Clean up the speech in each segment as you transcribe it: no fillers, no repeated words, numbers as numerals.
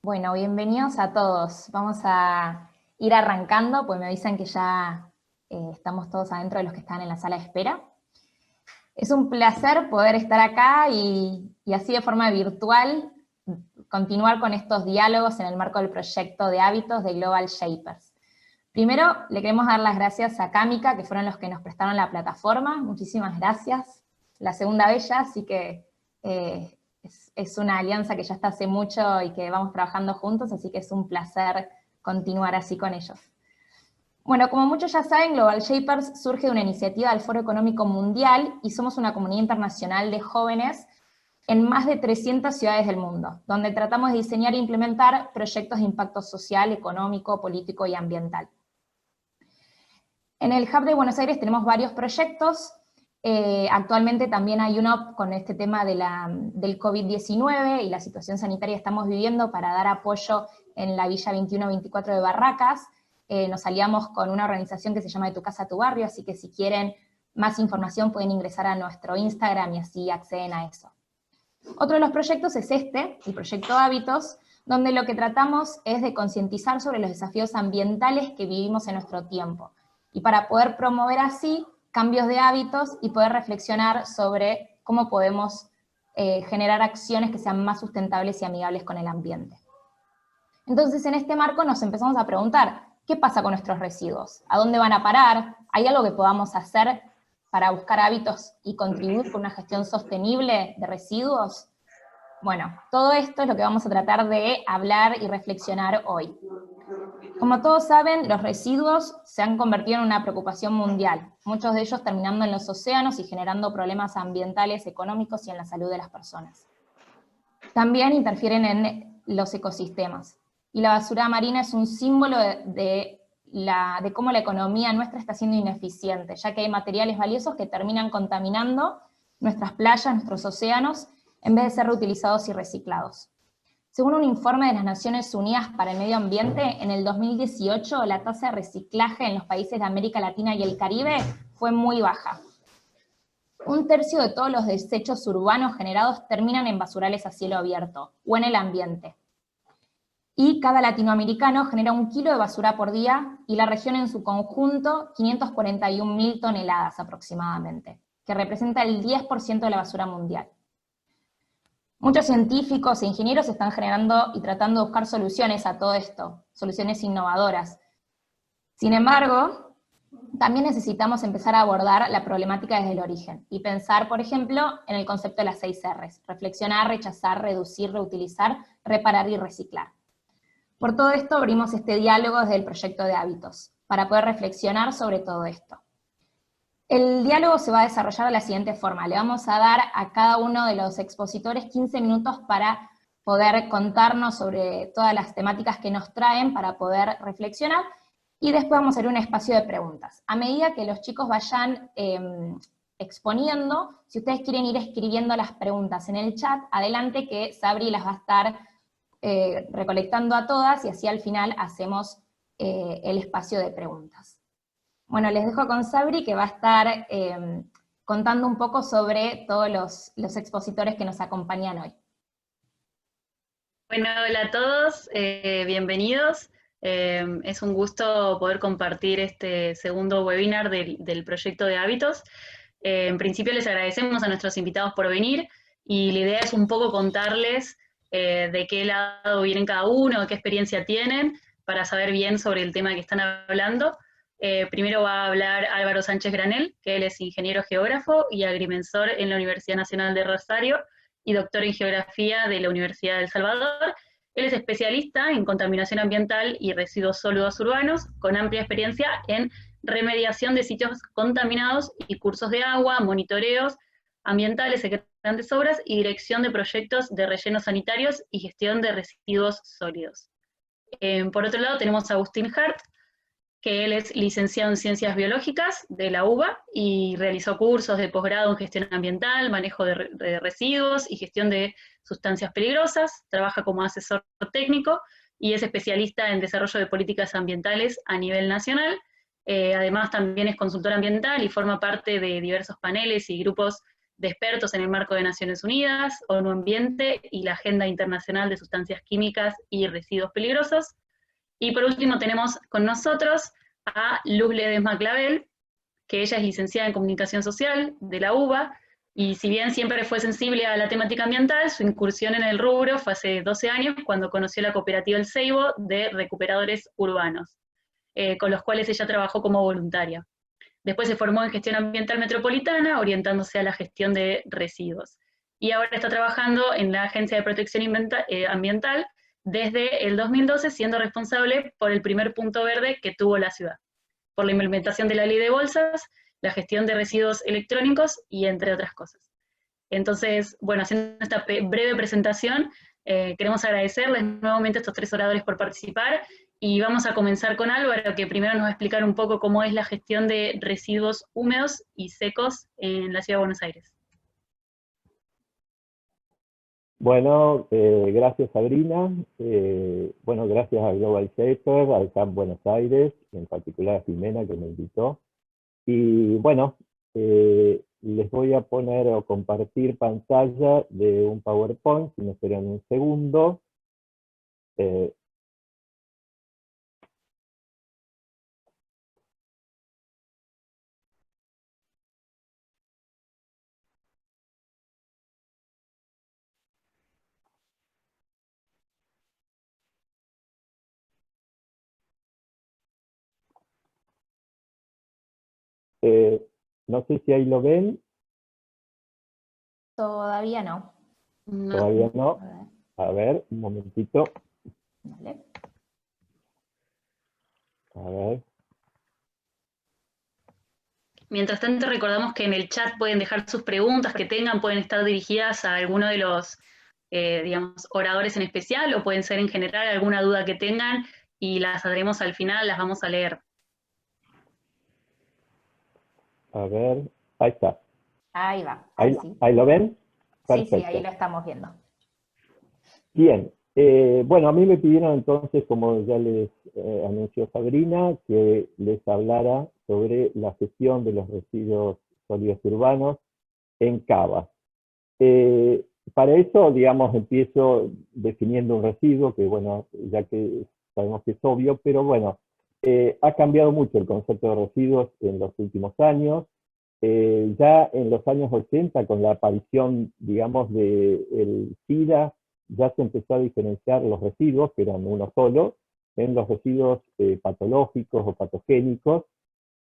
Bueno, bienvenidos a todos. Vamos a ir arrancando, pues me avisan que ya estamos todos adentro de los que están en la sala de espera. Es un placer poder estar acá y así de forma virtual continuar con estos diálogos en el marco del proyecto de hábitos de Global Shapers. Primero, le queremos dar las gracias a Cámica, que fueron los que nos prestaron la plataforma. Muchísimas gracias. La segunda vez ya, así que es una alianza que ya está hace mucho y que vamos trabajando juntos, así que es un placer continuar así con ellos. Bueno, como muchos ya saben, Global Shapers surge de una iniciativa del Foro Económico Mundial y somos una comunidad internacional de jóvenes en más de 300 ciudades del mundo, donde tratamos de diseñar e implementar proyectos de impacto social, económico, político y ambiental. En el Hub de Buenos Aires tenemos varios proyectos. Actualmente también hay uno con este tema del COVID-19 y la situación sanitaria que estamos viviendo para dar apoyo en la Villa 21-24 de Barracas. Nos aliamos con una organización que se llama De tu casa a tu barrio, así que si quieren más información pueden ingresar a nuestro Instagram y así acceden a eso. Otro de los proyectos es este, el proyecto Hábitos, donde lo que tratamos es de concientizar sobre los desafíos ambientales que vivimos en nuestro tiempo, y para poder promover así cambios de hábitos y poder reflexionar sobre cómo podemos generar acciones que sean más sustentables y amigables con el ambiente. Entonces, en este marco nos empezamos a preguntar, ¿qué pasa con nuestros residuos? ¿A dónde van a parar? ¿Hay algo que podamos hacer para buscar hábitos y contribuir con una gestión sostenible de residuos? Bueno, todo esto es lo que vamos a tratar de hablar y reflexionar hoy. Como todos saben, los residuos se han convertido en una preocupación mundial, muchos de ellos terminando en los océanos y generando problemas ambientales, económicos y en la salud de las personas. También interfieren en los ecosistemas. Y la basura marina es un símbolo de cómo la economía nuestra está siendo ineficiente, ya que hay materiales valiosos que terminan contaminando nuestras playas, nuestros océanos, en vez de ser reutilizados y reciclados. Según un informe de las Naciones Unidas para el Medio Ambiente, en el 2018 la tasa de reciclaje en los países de América Latina y el Caribe fue muy baja. Un tercio de todos los desechos urbanos generados terminan en basurales a cielo abierto o en el ambiente. Y cada latinoamericano genera 1 kilo de basura por día y la región en su conjunto 541.000 toneladas aproximadamente, que representa el 10% de la basura mundial. Muchos científicos e ingenieros están generando y tratando de buscar soluciones a todo esto, soluciones innovadoras. Sin embargo, también necesitamos empezar a abordar la problemática desde el origen y pensar, por ejemplo, en el concepto de las 6 R's: reflexionar, rechazar, reducir, reutilizar, reparar y reciclar. Por todo esto abrimos este diálogo desde el proyecto de hábitos, para poder reflexionar sobre todo esto. El diálogo se va a desarrollar de la siguiente forma: le vamos a dar a cada uno de los expositores 15 minutos para poder contarnos sobre todas las temáticas que nos traen, para poder reflexionar, y después vamos a hacer un espacio de preguntas. A medida que los chicos vayan exponiendo, si ustedes quieren ir escribiendo las preguntas en el chat, adelante, que Sabri las va a estar recolectando a todas, y así al final hacemos el espacio de preguntas. Bueno, les dejo con Sabri, que va a estar contando un poco sobre todos los expositores que nos acompañan hoy. Bueno, hola a todos, bienvenidos. Es un gusto poder compartir este segundo webinar del proyecto de hábitos. En principio les agradecemos a nuestros invitados por venir, y la idea es un poco contarles de qué lado vienen cada uno, qué experiencia tienen, para saber bien sobre el tema que están hablando. Primero va a hablar Álvaro Sánchez Granel, que él es ingeniero geógrafo y agrimensor en la Universidad Nacional de Rosario y doctor en geografía de la Universidad de El Salvador. Él es especialista en contaminación ambiental y residuos sólidos urbanos, con amplia experiencia en remediación de sitios contaminados y cursos de agua, monitoreos ambientales en grandes obras y dirección de proyectos de rellenos sanitarios y gestión de residuos sólidos. Por otro lado tenemos a Agustín Hart, que él es licenciado en Ciencias Biológicas de la UBA y realizó cursos de posgrado en gestión ambiental, manejo de residuos y gestión de sustancias peligrosas, trabaja como asesor técnico y es especialista en desarrollo de políticas ambientales a nivel nacional. Además también es consultor ambiental y forma parte de diversos paneles y grupos de expertos en el marco de Naciones Unidas, ONU Ambiente y la Agenda Internacional de Sustancias Químicas y Residuos Peligrosos. Y por último tenemos con nosotros a Luz Ledesma Clavel, que ella es licenciada en Comunicación Social de la UBA, y si bien siempre fue sensible a la temática ambiental, su incursión en el rubro fue hace 12 años, cuando conoció la cooperativa El Ceibo de recuperadores urbanos, con los cuales ella trabajó como voluntaria. Después se formó en gestión ambiental metropolitana, orientándose a la gestión de residuos. Y ahora está trabajando en la Agencia de Protección Ambiental desde el 2012, siendo responsable por el primer punto verde que tuvo la ciudad, por la implementación de la ley de bolsas, la gestión de residuos electrónicos y entre otras cosas. Entonces, bueno, haciendo esta breve presentación, queremos agradecerles nuevamente a estos 3 oradores por participar, y vamos a comenzar con Álvaro, que primero nos va a explicar un poco cómo es la gestión de residuos húmedos y secos en la Ciudad de Buenos Aires. Bueno, gracias Sabrina, bueno, gracias a Global Shaper, al CAP Buenos Aires, en particular a Jimena que me invitó. Y bueno, les voy a poner o compartir pantalla de un PowerPoint, si me esperan un segundo. No sé si ahí lo ven. Todavía no. Todavía no. A ver, un momentito. Vale. A ver. Mientras tanto, recordamos que en el chat pueden dejar sus preguntas que tengan, pueden estar dirigidas a alguno de los, digamos, oradores en especial, o pueden ser en general alguna duda que tengan, y las haremos al final, las vamos a leer. A ver, ahí está. Ahí va, ahí sí. ¿Ahí lo ven? Perfecto. Sí, ahí lo estamos viendo. Bien, bueno, a mí me pidieron entonces, como ya les anunció Sabrina, que les hablara sobre la gestión de los residuos sólidos urbanos en Cava. Para eso, digamos, empiezo definiendo un residuo, que bueno, ya que sabemos que es obvio, pero bueno, ha cambiado mucho el concepto de residuos en los últimos años. Ya en los años 80, con la aparición, digamos, del SIDA, ya se empezó a diferenciar los residuos, que eran uno solo, en los residuos patológicos o patogénicos,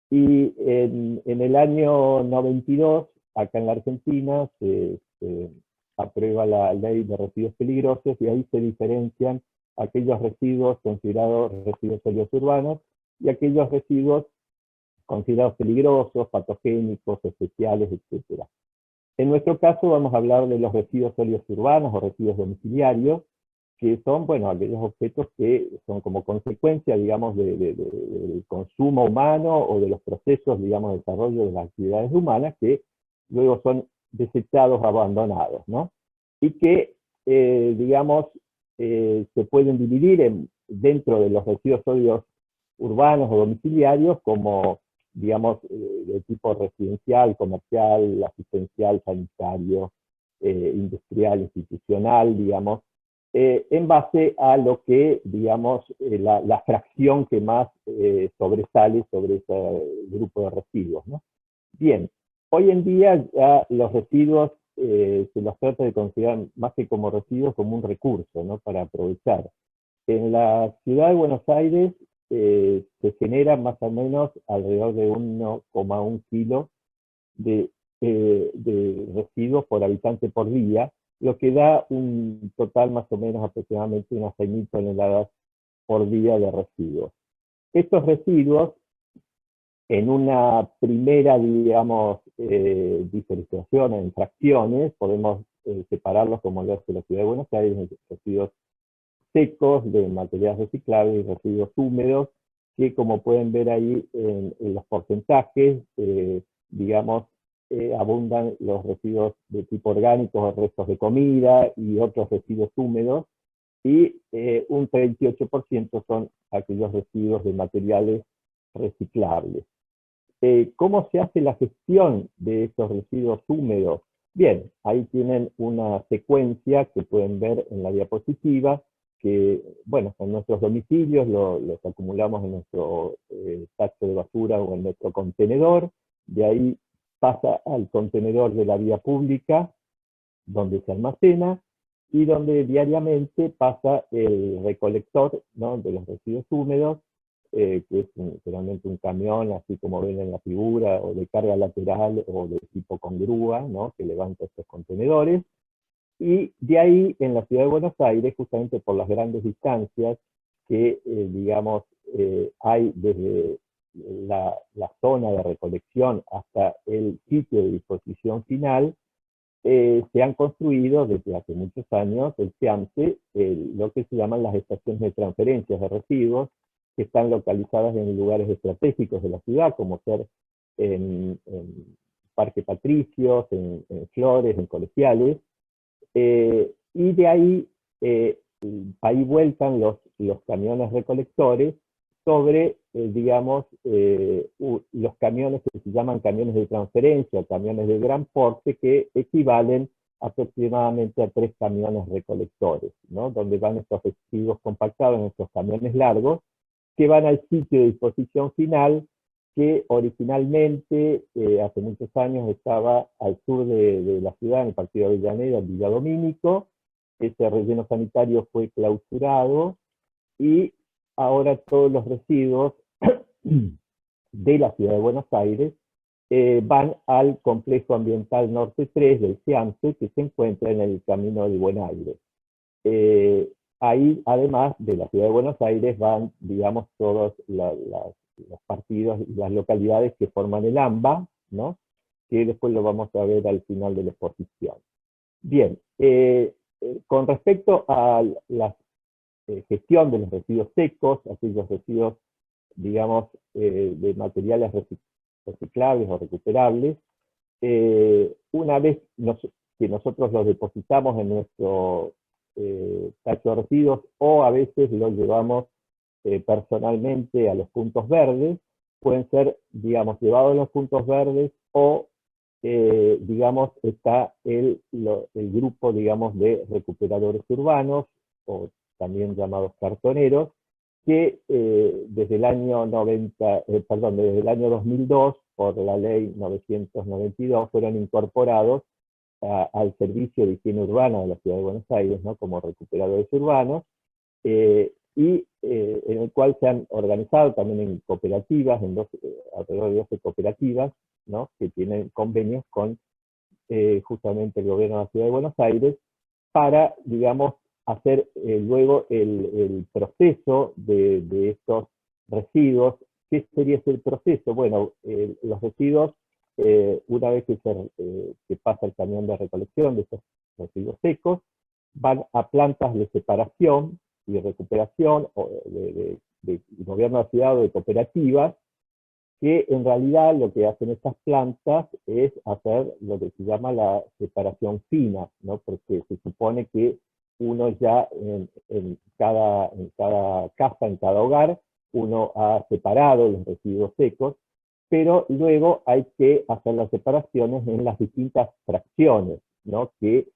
y en el año 92, acá en la Argentina, se aprueba la ley de residuos peligrosos, y ahí se diferencian aquellos residuos considerados residuos sólidos urbanos, y aquellos residuos considerados peligrosos, patogénicos, especiales, etc. En nuestro caso vamos a hablar de los residuos sólidos urbanos o residuos domiciliarios, que son, bueno, aquellos objetos que son como consecuencia, digamos, del consumo humano o de los procesos, digamos, de desarrollo de las actividades humanas, que luego son desechados, abandonados, ¿no? Y que, digamos, se pueden dividir dentro de los residuos sólidos urbanos o domiciliarios como, digamos, de tipo residencial, comercial, asistencial, sanitario, industrial, institucional, digamos, en base a lo que, digamos, la fracción que más sobresale sobre ese grupo de residuos, ¿no? Bien, hoy en día ya los residuos se los trata de considerar más que como residuos, como un recurso, ¿no?, para aprovechar. En la ciudad de Buenos Aires se genera más o menos alrededor de 1,1 kilos de residuos por habitante por día, lo que da un total más o menos aproximadamente unas 6.000 toneladas por día de residuos. Estos residuos, en una primera, digamos, diferenciación en fracciones, podemos separarlos, como lo hace la Ciudad de Buenos Aires, en residuos secos, de materiales reciclables, y residuos húmedos, que como pueden ver ahí en los porcentajes, digamos, abundan los residuos de tipo orgánicos o restos de comida y otros residuos húmedos, y un 38% son aquellos residuos de materiales reciclables. ¿Cómo se hace la gestión de estos residuos húmedos? Bien, ahí tienen una secuencia que pueden ver en la diapositiva, que, bueno, en nuestros domicilios los acumulamos en nuestro tacho de basura o en nuestro contenedor, de ahí pasa al contenedor de la vía pública, donde se almacena, y donde diariamente pasa el recolector, ¿no?, de los residuos húmedos, que es generalmente un camión, así como ven en la figura, o de carga lateral, o de tipo con grúa, ¿no?, que levanta estos contenedores. Y de ahí, en la ciudad de Buenos Aires, justamente por las grandes distancias que, digamos, hay desde la zona de recolección hasta el sitio de disposición final, se han construido desde hace muchos años, el SEAMSE, lo que se llaman las estaciones de transferencias de residuos, que están localizadas en lugares estratégicos de la ciudad, como ser en Parque Patricios, en Flores, en Colegiales, y de ahí, ahí vuelcan los camiones recolectores sobre, digamos, los camiones que se llaman camiones de transferencia, camiones de gran porte, que equivalen aproximadamente a 3 camiones recolectores, ¿no?, donde van estos residuos compactados en estos camiones largos, que van al sitio de disposición final, que originalmente, hace muchos años, estaba al sur de la ciudad, en el partido de Avellaneda, en Villa Domínico. Ese relleno sanitario fue clausurado, y ahora todos los residuos de la ciudad de Buenos Aires van al complejo ambiental Norte 3 del SEAMSE, que se encuentra en el Camino del Buen Aire. Ahí, además de la ciudad de Buenos Aires, van, digamos, todos los partidos y las localidades que forman el AMBA, ¿no?, que después lo vamos a ver al final de la exposición. Bien, con respecto a la gestión de los residuos secos, aquellos residuos, digamos, de materiales reciclables o recuperables, una vez que nosotros los depositamos en nuestro tacho de residuos, o a veces los llevamos personalmente a los puntos verdes, pueden ser, digamos, llevados a los puntos verdes, o, digamos, está el grupo, digamos, de recuperadores urbanos, o también llamados cartoneros, que desde el año desde el año 2002, por la ley 992, fueron incorporados al Servicio de Higiene Urbana de la Ciudad de Buenos Aires, ¿no?, como recuperadores urbanos, y en el cual se han organizado también en cooperativas, alrededor de 12 cooperativas, ¿no?, que tienen convenios con justamente el gobierno de la Ciudad de Buenos Aires, para, digamos, hacer luego el proceso de estos residuos. ¿Qué sería ese proceso? Bueno, los residuos, una vez que pasa el camión de recolección de estos residuos secos, van a plantas de separación y recuperación de gobierno de la ciudad o de cooperativas, que en realidad lo que hacen estas plantas es hacer lo que se llama la separación fina, ¿no?, porque se supone que uno ya en cada casa, en cada hogar, uno ha separado los residuos secos, pero luego hay que hacer las separaciones en las distintas fracciones, ¿no?, que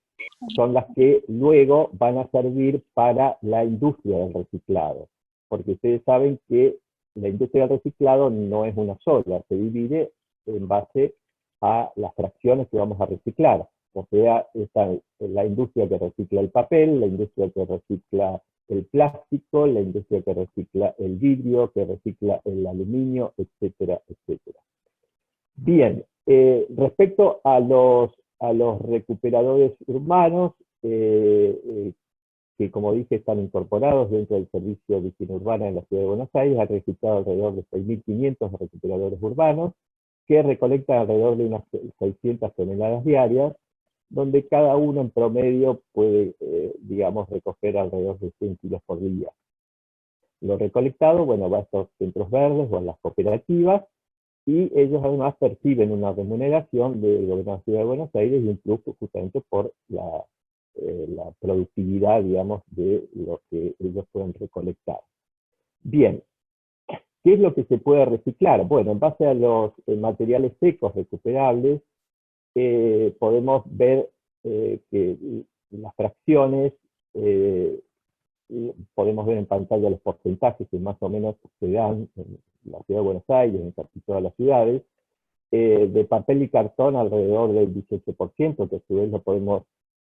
son las que luego van a servir para la industria del reciclado. Porque ustedes saben que la industria del reciclado no es una sola, se divide en base a las fracciones que vamos a reciclar. O sea, está la industria que recicla el papel, la industria que recicla el plástico, la industria que recicla el vidrio, que recicla el aluminio, etcétera, etcétera. Bien, respecto a los recuperadores urbanos, que como dije están incorporados dentro del Servicio de Higiene Urbana en la Ciudad de Buenos Aires, ha registrado alrededor de 6.500 recuperadores urbanos, que recolectan alrededor de unas 600 toneladas diarias, donde cada uno en promedio puede, digamos, recoger alrededor de 100 kilos por día. Lo recolectado, bueno, va a estos centros verdes o a las cooperativas, y ellos además perciben una remuneración del gobierno de la Ciudad de Buenos Aires y un plus justamente por la productividad, digamos, de lo que ellos pueden recolectar. Bien, ¿qué es lo que se puede reciclar? Bueno, en base a los materiales secos recuperables, podemos ver que las fracciones, podemos ver en pantalla los porcentajes que más o menos se dan en la ciudad de Buenos Aires, en casi todas las ciudades, de papel y cartón alrededor del 18%, que a su vez lo podemos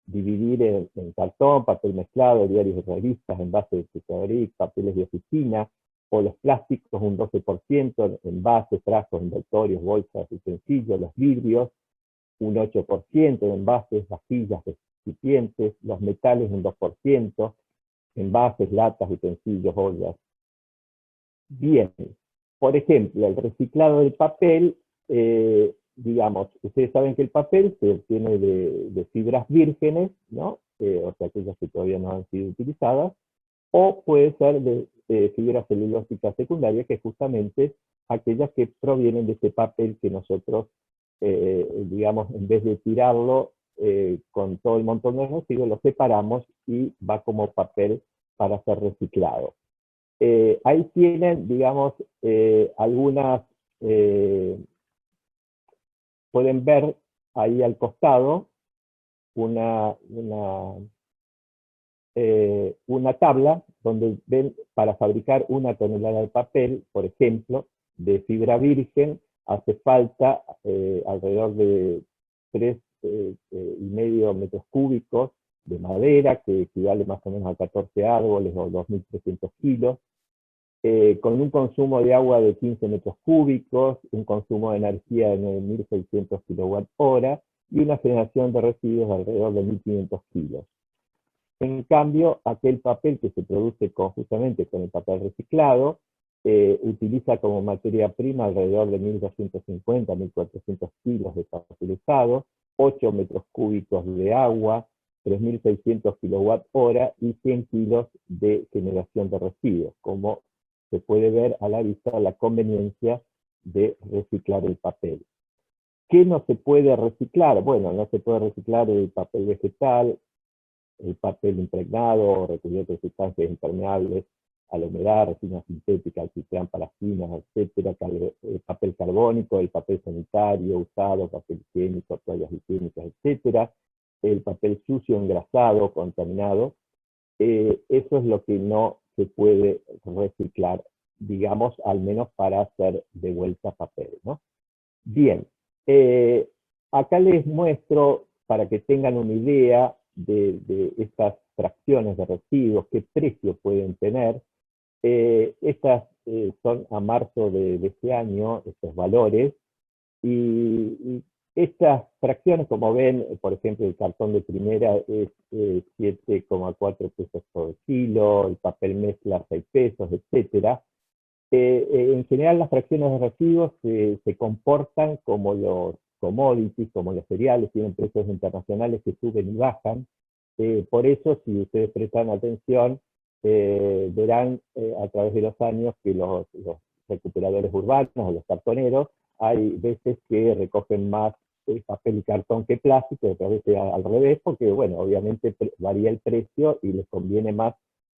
dividir en cartón, papel mezclado, diarios de revistas, envases de tesorería, papeles de oficina, o los plásticos un 12%, envases, frascos, envoltorios, bolsas, utensilios, los vidrios, un 8%, envases, vajillas, recipientes, los metales un 2%, envases, latas, utensilios, ollas. Bien, por ejemplo, el reciclado del papel, digamos, ustedes saben que el papel se obtiene de fibras vírgenes, ¿no? O sea, aquellas que todavía no han sido utilizadas, o puede ser de fibras celulósicas secundarias, que justamente aquellas que provienen de ese papel que nosotros, digamos, en vez de tirarlo con todo el montón de residuos, lo separamos y va como papel para ser reciclado. Ahí tienen, digamos, algunas, pueden ver ahí al costado una tabla donde ven para fabricar 1 tonelada de papel, por ejemplo, de fibra virgen, hace falta alrededor de 3,5 metros cúbicos de madera, que equivale más o menos a 14 árboles o 2.300 kilos, con un consumo de agua de 15 metros cúbicos, un consumo de energía de 9.600 kWh y una generación de residuos de alrededor de 1.500 kilos. En cambio, aquel papel que se produce justamente con el papel reciclado, utiliza como materia prima alrededor de 1.250, 1.400 kilos de papel usado, 8 metros cúbicos de agua, 3.600 kWh y 100 kilos de generación de residuos, como se puede ver a la vista la conveniencia de reciclar el papel. ¿Qué no se puede reciclar? Bueno, no se puede reciclar el papel vegetal, el papel impregnado, recubierto de sustancias impermeables a la humedad, resina sintética, alquitrán, parafinas, etcétera, papel carbónico, el papel sanitario usado, papel higiénico, toallas higiénicas, etcétera, el papel sucio, engrasado, contaminado. Eso es lo que no se puede reciclar, digamos, al menos para hacer de vuelta papel, ¿no? Bien, acá les muestro, para que tengan una idea de estas fracciones de residuos, qué precio pueden tener. Estas son a marzo de este año, estos valores, y estas fracciones, como ven, por ejemplo, el cartón de primera es 7,4 pesos por kilo, el papel mezcla 6 pesos, etc. En general, las fracciones de residuos se comportan como los commodities, como los cereales, tienen precios internacionales que suben y bajan. Por eso, si ustedes prestan atención, verán a través de los años que los recuperadores urbanos o los cartoneros, hay veces que recogen más papel y cartón que plástico, otras veces al revés, porque, bueno, obviamente varía el precio y les conviene más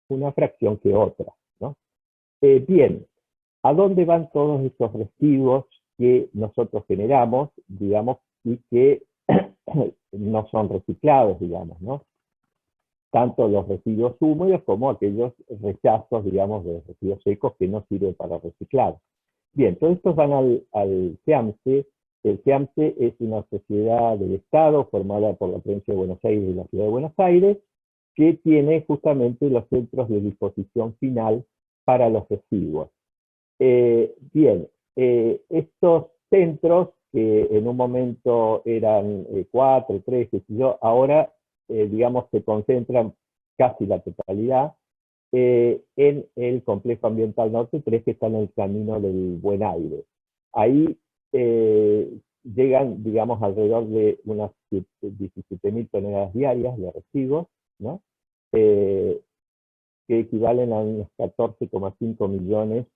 una fracción que otra, ¿no? Bien, ¿a dónde van todos estos residuos que nosotros generamos, digamos, y que no son reciclados, digamos, ¿no? Tanto los residuos húmedos como aquellos rechazos, digamos, de residuos secos que no sirven para reciclar. Bien, todos estos van al CEAMSE. El CEAMSE es una sociedad del Estado formada por la provincia de Buenos Aires y la ciudad de Buenos Aires, que tiene justamente los centros de disposición final para los residuos. Bien, estos centros, que en un momento eran 4, 3, qué sé yo, ahora, digamos, se concentran casi la totalidad en el Complejo Ambiental Norte 3, que está en el Camino del Buen Aire. Ahí llegan, digamos, alrededor de unas 17.000 toneladas diarias de residuos, ¿no? Que equivalen a unos 14,5 millones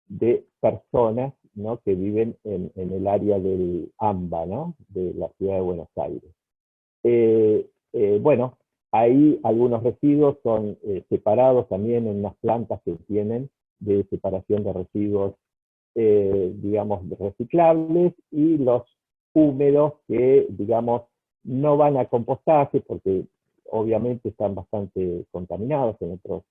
de personas, ¿no?, que viven en el área del AMBA, ¿no?, de la ciudad de Buenos Aires. Bueno, ahí algunos residuos son separados también en unas plantas que tienen de separación de residuos, digamos, reciclables, y los húmedos que, digamos, no van a compostarse porque obviamente están bastante contaminados en otros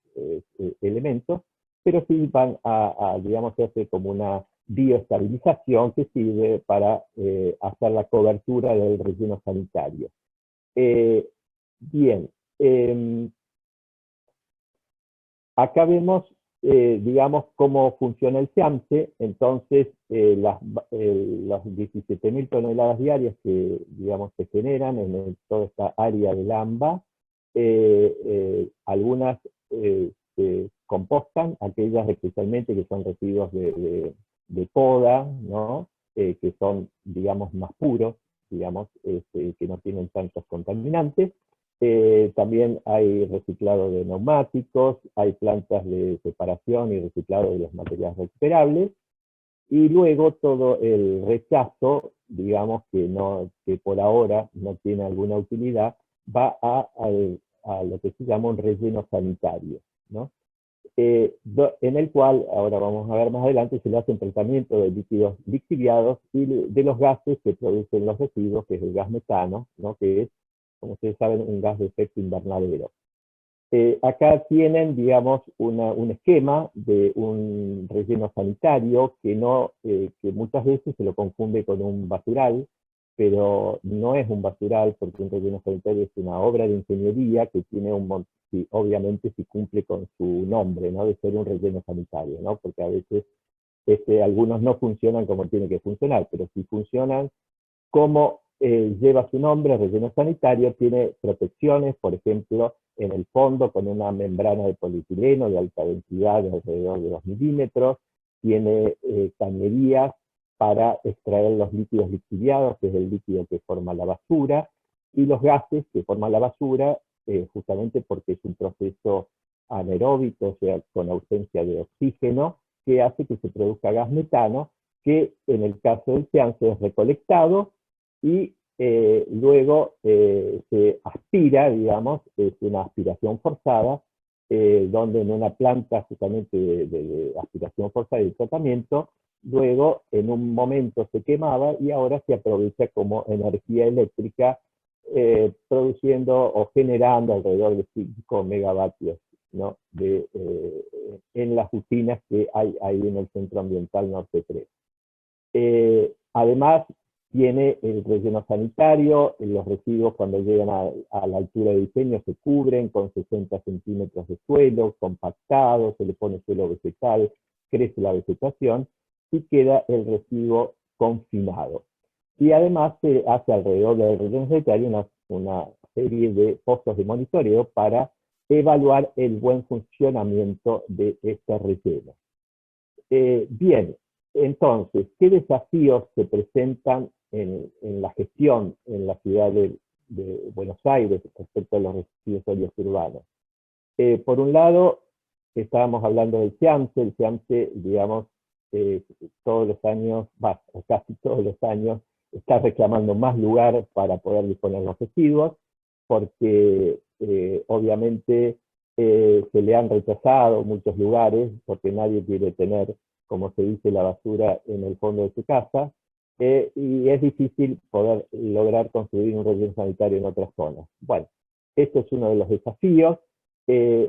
elementos, pero sí van a, digamos, hacer como una bioestabilización que sirve para hacer la cobertura del relleno sanitario. Bien, acá vemos, digamos, cómo funciona el SIAMSE. Entonces, las 17.000 toneladas diarias que, digamos, se generan en toda esta área del AMBA, algunas se compostan, aquellas especialmente que son residuos de poda, ¿no? Que son, digamos, más puros, digamos, que no tienen tantos contaminantes. También hay reciclado de neumáticos, hay plantas de separación y reciclado de los materiales recuperables, y luego todo el rechazo, digamos, que por ahora no tiene alguna utilidad, va a lo que se llama un relleno sanitario, ¿no? En el cual, ahora vamos a ver más adelante, se le hace un tratamiento de líquidos lixiviados y de los gases que producen los residuos, que es el gas metano, ¿no? Que es, como ustedes saben, un gas de efecto invernadero. Acá tienen, digamos, un esquema de un relleno sanitario que muchas veces se lo confunde con un basural, pero no es un basural, porque un relleno sanitario es una obra de ingeniería que tiene obviamente si cumple con su nombre, ¿no? De ser un relleno sanitario, ¿no? Porque a veces algunos no funcionan como tienen que funcionar, pero si funcionan como lleva su nombre, relleno sanitario, tiene protecciones, por ejemplo, en el fondo con una membrana de polietileno de alta densidad de alrededor de 2 milímetros, tiene cañerías para extraer los líquidos lixiviados, que es el líquido que forma la basura, y los gases que forman la basura, justamente porque es un proceso anaeróbico, o sea, con ausencia de oxígeno, que hace que se produzca gas metano, que en el caso del SIAMSE es recolectado y luego se aspira, digamos, es una aspiración forzada, donde en una planta justamente de aspiración forzada y de tratamiento, luego en un momento se quemaba y ahora se aprovecha como energía eléctrica, produciendo o generando alrededor de 5 megavatios, ¿no? En las usinas que hay ahí en el Centro Ambiental Norte 3. Además, tiene el relleno sanitario, los residuos cuando llegan a la altura de diseño se cubren con 60 centímetros de suelo, compactado, se le pone suelo vegetal, crece la vegetación y queda el residuo confinado. Y además se hace alrededor del relleno sanitario una serie de pozos de monitoreo para evaluar el buen funcionamiento de este relleno. Bien, entonces, ¿qué desafíos se presentan en la gestión en la ciudad de Buenos Aires respecto a los residuos sólidos urbanos? Por un lado, estábamos hablando del SIAMSE. El SIAMSE, digamos, todos los años, o casi todos los años, está reclamando más lugar para poder disponer los residuos, porque obviamente se le han rechazado muchos lugares, porque nadie quiere tener, como se dice, la basura en el fondo de su casa, y es difícil poder lograr construir un relleno sanitario en otras zonas. Bueno, esto es uno de los desafíos.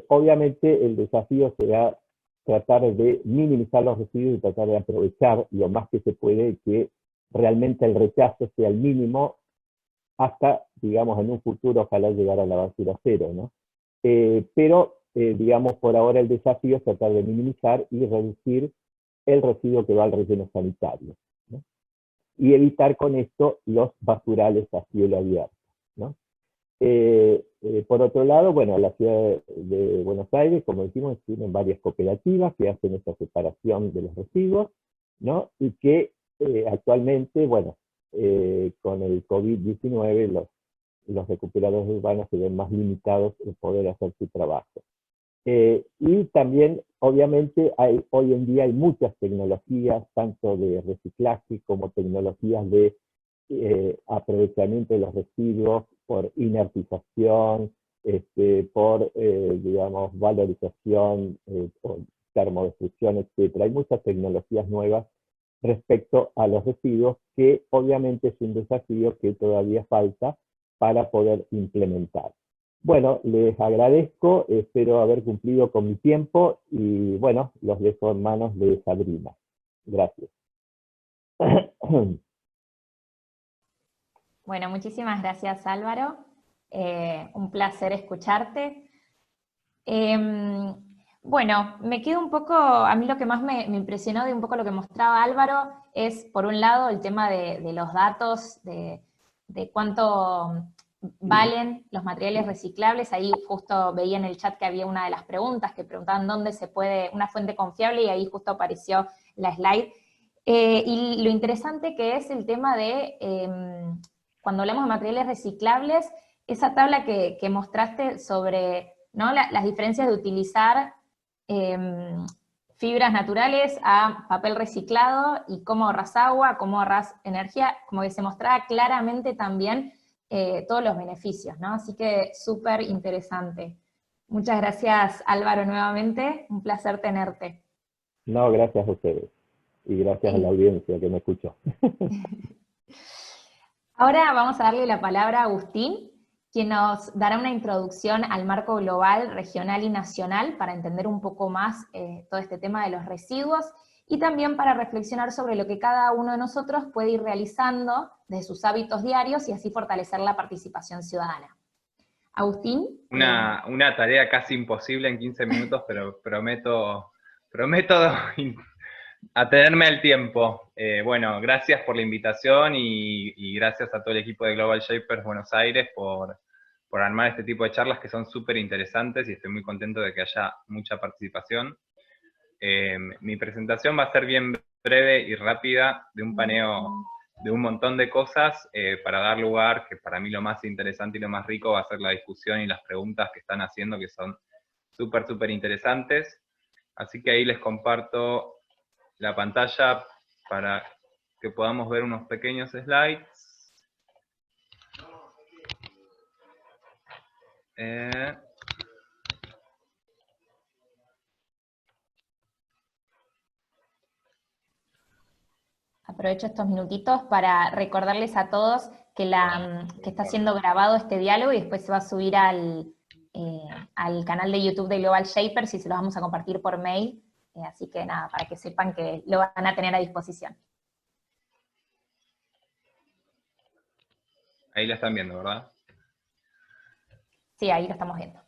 Obviamente el desafío será tratar de minimizar los residuos y tratar de aprovechar lo más que se puede que realmente el rechazo sea el mínimo hasta, digamos, en un futuro ojalá llegar a la basura cero, ¿no? Pero, digamos, por ahora el desafío es tratar de minimizar y reducir el residuo que va al relleno sanitario, ¿no? Y evitar con esto los basurales a cielo abierto, ¿no? Por otro lado, bueno, la ciudad de Buenos Aires, como decimos, tienen varias cooperativas que hacen esta separación de los residuos, ¿no? Y que actualmente, bueno, con el COVID-19, los recuperadores urbanos se ven más limitados en poder hacer su trabajo. Y también, obviamente, hoy en día hay muchas tecnologías, tanto de reciclaje como tecnologías de aprovechamiento de los residuos por inertización, por, digamos, valorización, por termodestrucción, etc. Hay muchas tecnologías nuevas respecto a los residuos, que obviamente es un desafío que todavía falta para poder implementar. Bueno, les agradezco, espero haber cumplido con mi tiempo y bueno, los dejo en manos de Sabrina. Gracias. Bueno, muchísimas gracias, Álvaro. Un placer escucharte. Bueno, me quedo un poco, a mí lo que más me impresionó de un poco lo que mostraba Álvaro es, por un lado, el tema de los datos, de cuánto valen los materiales reciclables. Ahí justo veía en el chat que había una de las preguntas, que preguntaban dónde se puede, una fuente confiable, y ahí justo apareció la slide. Y lo interesante que es el tema de, cuando hablamos de materiales reciclables, esa tabla que mostraste sobre, ¿no?, las diferencias de utilizar fibras naturales a papel reciclado, y cómo ahorras agua, cómo ahorras energía, como que se mostraba claramente también todos los beneficios, ¿no? Así que súper interesante. Muchas gracias, Álvaro, nuevamente, un placer tenerte. No, gracias a ustedes, y gracias a la audiencia que me escuchó. Ahora vamos a darle la palabra a Agustín, quien nos dará una introducción al marco global, regional y nacional para entender un poco más todo este tema de los residuos, y también para reflexionar sobre lo que cada uno de nosotros puede ir realizando desde sus hábitos diarios y así fortalecer la participación ciudadana. Agustín. Una tarea casi imposible en 15 minutos, pero prometo atenerme al tiempo. Bueno, gracias por la invitación y gracias a todo el equipo de Global Shapers Buenos Aires por armar este tipo de charlas que son súper interesantes, y estoy muy contento de que haya mucha participación. Mi presentación va a ser bien breve y rápida, de un paneo de un montón de cosas, para dar lugar, que para mí lo más interesante y lo más rico va a ser la discusión y las preguntas que están haciendo, que son súper interesantes. Así que ahí les comparto la pantalla para que podamos ver unos pequeños slides. Aprovecho estos minutitos para recordarles a todos que está siendo grabado este diálogo y después se va a subir al canal de YouTube de Global Shapers, y se los vamos a compartir por mail. Así que nada, para que sepan que lo van a tener a disposición. Ahí la están viendo, ¿verdad? Sí, ahí lo estamos viendo.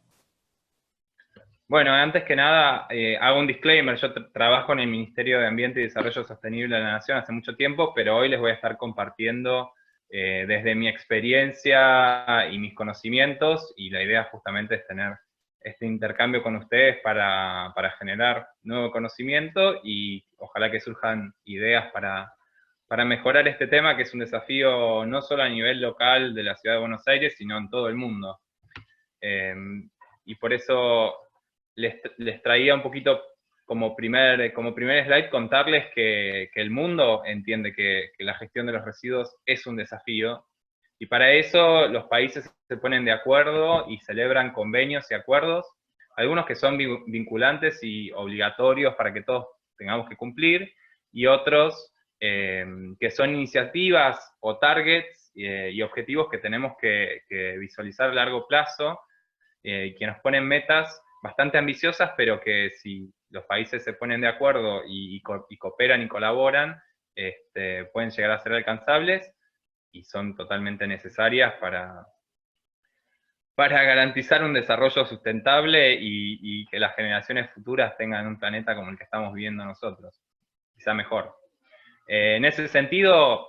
Bueno, antes que nada, hago un disclaimer. Yo trabajo en el Ministerio de Ambiente y Desarrollo Sostenible de la Nación hace mucho tiempo, pero hoy les voy a estar compartiendo desde mi experiencia y mis conocimientos, y la idea justamente es tener este intercambio con ustedes para generar nuevo conocimiento, y ojalá que surjan ideas para mejorar este tema, que es un desafío no solo a nivel local de la Ciudad de Buenos Aires, sino en todo el mundo. Y por eso les traía un poquito como primer slide contarles que el mundo entiende que la gestión de los residuos es un desafío, y para eso los países se ponen de acuerdo y celebran convenios y acuerdos, algunos que son vinculantes y obligatorios para que todos tengamos que cumplir, y otros que son iniciativas o targets y objetivos que tenemos que visualizar a largo plazo, que nos ponen metas bastante ambiciosas, pero que si los países se ponen de acuerdo y cooperan y colaboran, pueden llegar a ser alcanzables, y son totalmente necesarias para garantizar un desarrollo sustentable y que las generaciones futuras tengan un planeta como el que estamos viviendo nosotros, quizá mejor. En ese sentido,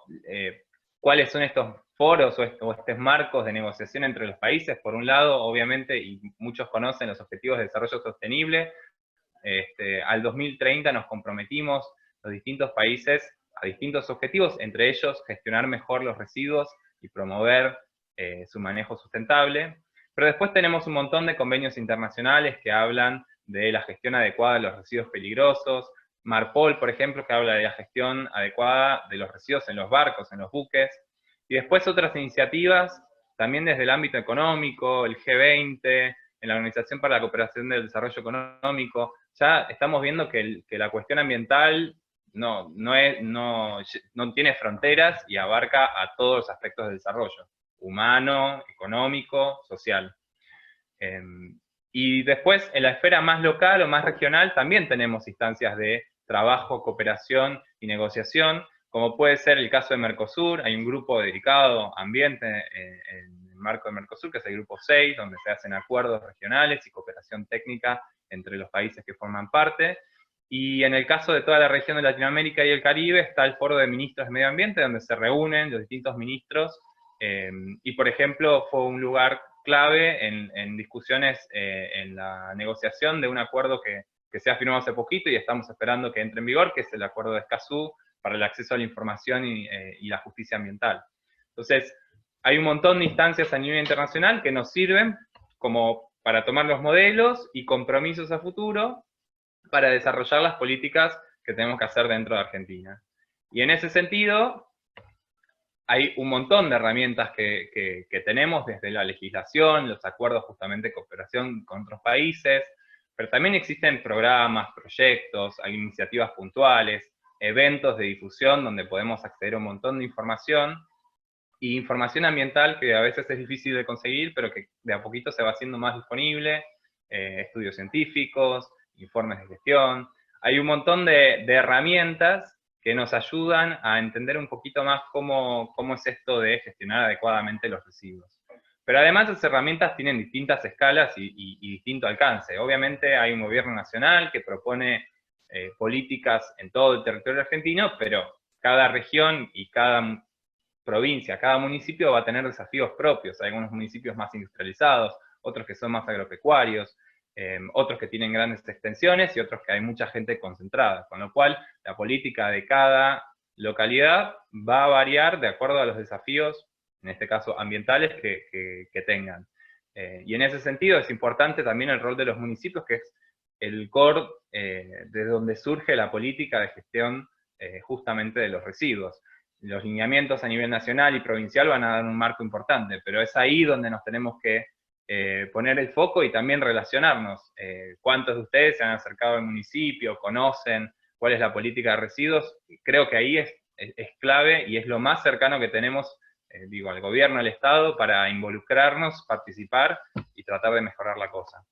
¿cuáles son estos foros o estos marcos de negociación entre los países? Por un lado, obviamente, y muchos conocen los Objetivos de Desarrollo Sostenible, al 2030 nos comprometimos los distintos países a distintos objetivos, entre ellos gestionar mejor los residuos y promover su manejo sustentable. Pero después tenemos un montón de convenios internacionales que hablan de la gestión adecuada de los residuos peligrosos, Marpol, por ejemplo, que habla de la gestión adecuada de los residuos en los barcos, en los buques, y después otras iniciativas, también desde el ámbito económico, el G20, en la Organización para la Cooperación del Desarrollo Económico. Ya estamos viendo que la cuestión ambiental no tiene fronteras y abarca a todos los aspectos del desarrollo, humano, económico, social. Y después, en la esfera más local o más regional, también tenemos instancias de trabajo, cooperación y negociación, como puede ser el caso de Mercosur. Hay un grupo dedicado a ambiente en el marco de Mercosur, que es el grupo 6, donde se hacen acuerdos regionales y cooperación técnica entre los países que forman parte. Y en el caso de toda la región de Latinoamérica y el Caribe, está el Foro de Ministros de Medio Ambiente, donde se reúnen los distintos ministros, y por ejemplo, fue un lugar clave en discusiones en la negociación de un acuerdo que se ha firmado hace poquito y estamos esperando que entre en vigor, que es el acuerdo de Escazú para el acceso a la información y la justicia ambiental. Entonces, hay un montón de instancias a nivel internacional que nos sirven como para tomar los modelos y compromisos a futuro para desarrollar las políticas que tenemos que hacer dentro de Argentina. Y en ese sentido, hay un montón de herramientas que tenemos desde la legislación, los acuerdos justamente de cooperación con otros países, pero también existen programas, proyectos, hay iniciativas puntuales, eventos de difusión donde podemos acceder a un montón de información, y información ambiental que a veces es difícil de conseguir, pero que de a poquito se va haciendo más disponible, estudios científicos, informes de gestión. Hay un montón de herramientas que nos ayudan a entender un poquito más cómo es esto de gestionar adecuadamente los residuos. Pero además esas herramientas tienen distintas escalas y distinto alcance. Obviamente hay un gobierno nacional que propone políticas en todo el territorio argentino, pero cada región y cada provincia, cada municipio va a tener desafíos propios. Hay algunos municipios más industrializados, otros que son más agropecuarios, otros que tienen grandes extensiones y otros que hay mucha gente concentrada, con lo cual la política de cada localidad va a variar de acuerdo a los desafíos, en este caso ambientales, que tengan. Y en ese sentido es importante también el rol de los municipios, que es el core de donde surge la política de gestión justamente de los residuos. Los lineamientos a nivel nacional y provincial van a dar un marco importante, pero es ahí donde nos tenemos que poner el foco y también relacionarnos. ¿Cuántos de ustedes se han acercado al municipio, conocen cuál es la política de residuos? Creo que ahí es clave y es lo más cercano que tenemos, al gobierno, al Estado, para involucrarnos, participar y tratar de mejorar la cosa.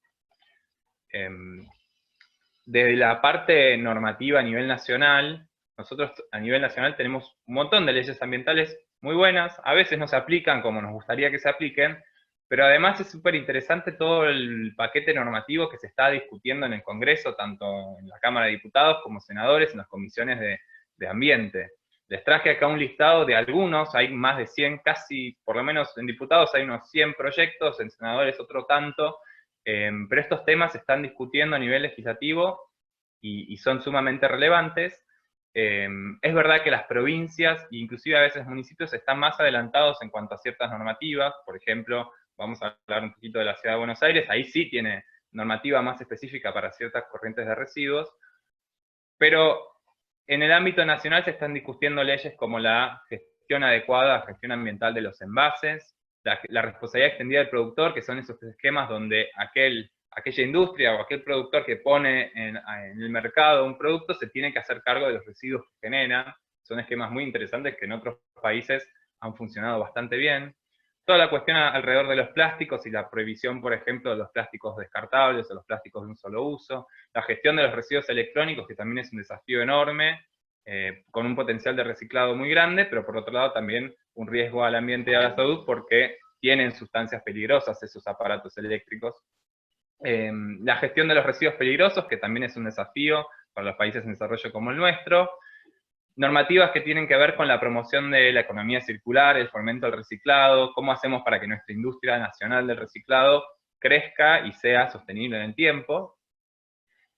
Desde la parte normativa a nivel nacional, nosotros a nivel nacional tenemos un montón de leyes ambientales muy buenas, a veces no se aplican como nos gustaría que se apliquen, pero además es súper interesante todo el paquete normativo que se está discutiendo en el Congreso, tanto en la Cámara de Diputados como senadores, en las comisiones de ambiente. Les traje acá un listado de algunos, hay más de 100, casi, por lo menos en diputados hay unos 100 proyectos, en senadores otro tanto, pero estos temas se están discutiendo a nivel legislativo y son sumamente relevantes. Es verdad que las provincias, e inclusive a veces municipios, están más adelantados en cuanto a ciertas normativas. Por ejemplo, vamos a hablar un poquito de la Ciudad de Buenos Aires, ahí sí tiene normativa más específica para ciertas corrientes de residuos, pero en el ámbito nacional se están discutiendo leyes como la gestión adecuada, gestión ambiental de los envases, la responsabilidad extendida del productor, que son esos esquemas donde aquella industria o aquel productor que pone en el mercado un producto se tiene que hacer cargo de los residuos que genera. Son esquemas muy interesantes que en otros países han funcionado bastante bien. Toda la cuestión alrededor de los plásticos y la prohibición, por ejemplo, de los plásticos descartables o los plásticos de un solo uso. La gestión de los residuos electrónicos, que también es un desafío enorme, con un potencial de reciclado muy grande, pero por otro lado también un riesgo al ambiente y a la salud porque tienen sustancias peligrosas esos aparatos eléctricos. La gestión de los residuos peligrosos, que también es un desafío para los países en desarrollo como el nuestro. Normativas que tienen que ver con la promoción de la economía circular, el fomento del reciclado, cómo hacemos para que nuestra industria nacional del reciclado crezca y sea sostenible en el tiempo.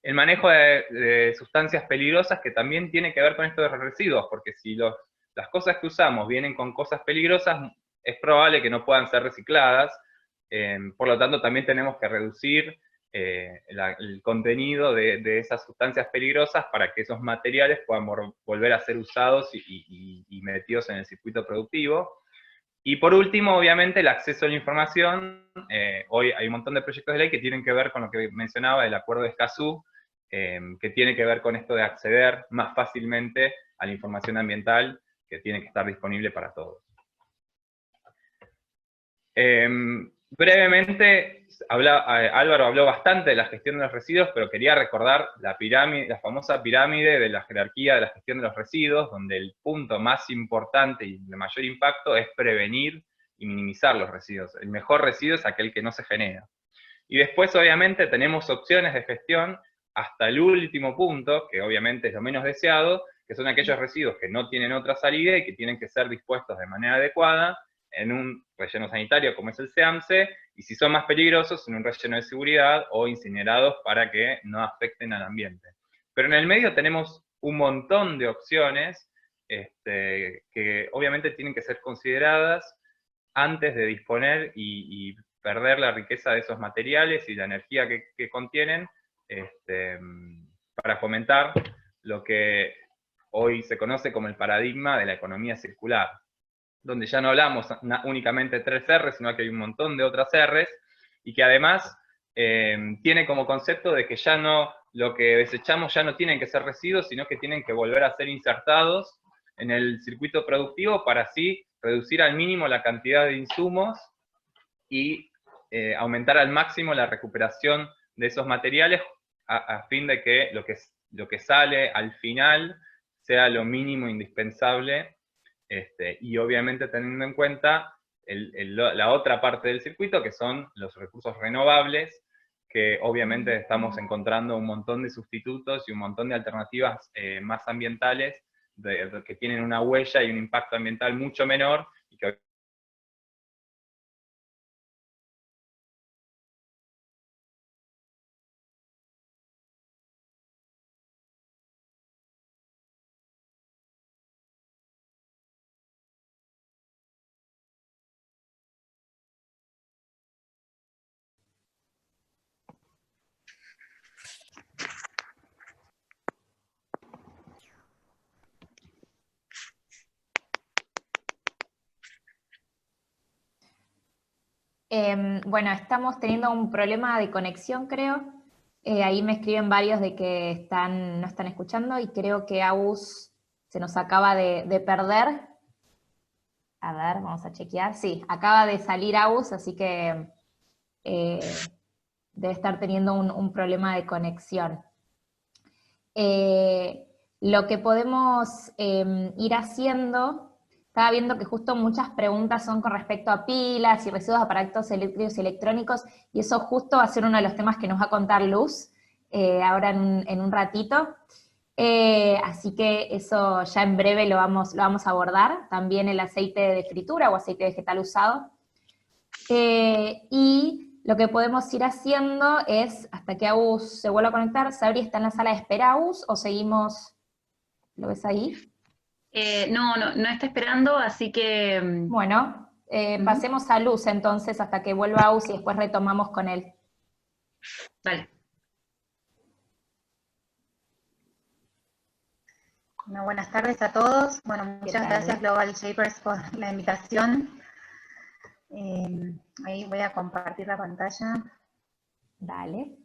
El manejo de sustancias peligrosas, que también tiene que ver con esto de los residuos, porque si las cosas que usamos vienen con cosas peligrosas, es probable que no puedan ser recicladas. Por lo tanto, también tenemos que reducir el contenido de esas sustancias peligrosas para que esos materiales puedan volver a ser usados y metidos en el circuito productivo. Y por último, obviamente, el acceso a la información. Hoy hay un montón de proyectos de ley que tienen que ver con lo que mencionaba el acuerdo de Escazú, que tiene que ver con esto de acceder más fácilmente a la información ambiental que tiene que estar disponible para todos. Brevemente, Álvaro habló bastante de la gestión de los residuos, pero quería recordar la famosa pirámide de la jerarquía de la gestión de los residuos, donde el punto más importante y de mayor impacto es prevenir y minimizar los residuos. El mejor residuo es aquel que no se genera. Y después, obviamente, tenemos opciones de gestión hasta el último punto, que obviamente es lo menos deseado, que son aquellos residuos que no tienen otra salida y que tienen que ser dispuestos de manera adecuada en un relleno sanitario como es el SEAMSE, y si son más peligrosos, en un relleno de seguridad o incinerados para que no afecten al ambiente. Pero en el medio tenemos un montón de opciones que obviamente tienen que ser consideradas antes de disponer y perder la riqueza de esos materiales y la energía que contienen para fomentar lo que hoy se conoce como el paradigma de la economía circular, donde ya no hablamos únicamente de 3 R's, sino que hay un montón de otras R's, y que además tiene como concepto de que ya no, lo que desechamos ya no tienen que ser residuos, sino que tienen que volver a ser insertados en el circuito productivo para así reducir al mínimo la cantidad de insumos y aumentar al máximo la recuperación de esos materiales a fin de que lo que sale al final sea lo mínimo indispensable, y obviamente teniendo en cuenta la otra parte del circuito, que son los recursos renovables, que obviamente estamos encontrando un montón de sustitutos y un montón de alternativas más ambientales, que tienen una huella y un impacto ambiental mucho menor, y que Bueno, estamos teniendo un problema de conexión, creo. Ahí me escriben varios de que no están escuchando, y creo que Agus se nos acaba de perder. A ver, vamos a chequear. Sí, acaba de salir Agus, así que debe estar teniendo un problema de conexión. Lo que podemos ir haciendo... Estaba viendo que justo muchas preguntas son con respecto a pilas y residuos de aparatos eléctricos y electrónicos, y eso justo va a ser uno de los temas que nos va a contar Luz ahora en un ratito. Así que eso ya en breve lo vamos a abordar. También el aceite de fritura o aceite vegetal usado. Y lo que podemos ir haciendo es, hasta que Agus se vuelva a conectar, Sabri, ¿está en la sala de espera, Agus, o seguimos? ¿Lo ves ahí? No está esperando, así que... Bueno, pasemos a Luz entonces hasta que vuelva Agus y después retomamos con él. Vale. Bueno, buenas tardes a todos. Bueno, muchas gracias Global Shapers por la invitación. Ahí voy a compartir la pantalla. Dale.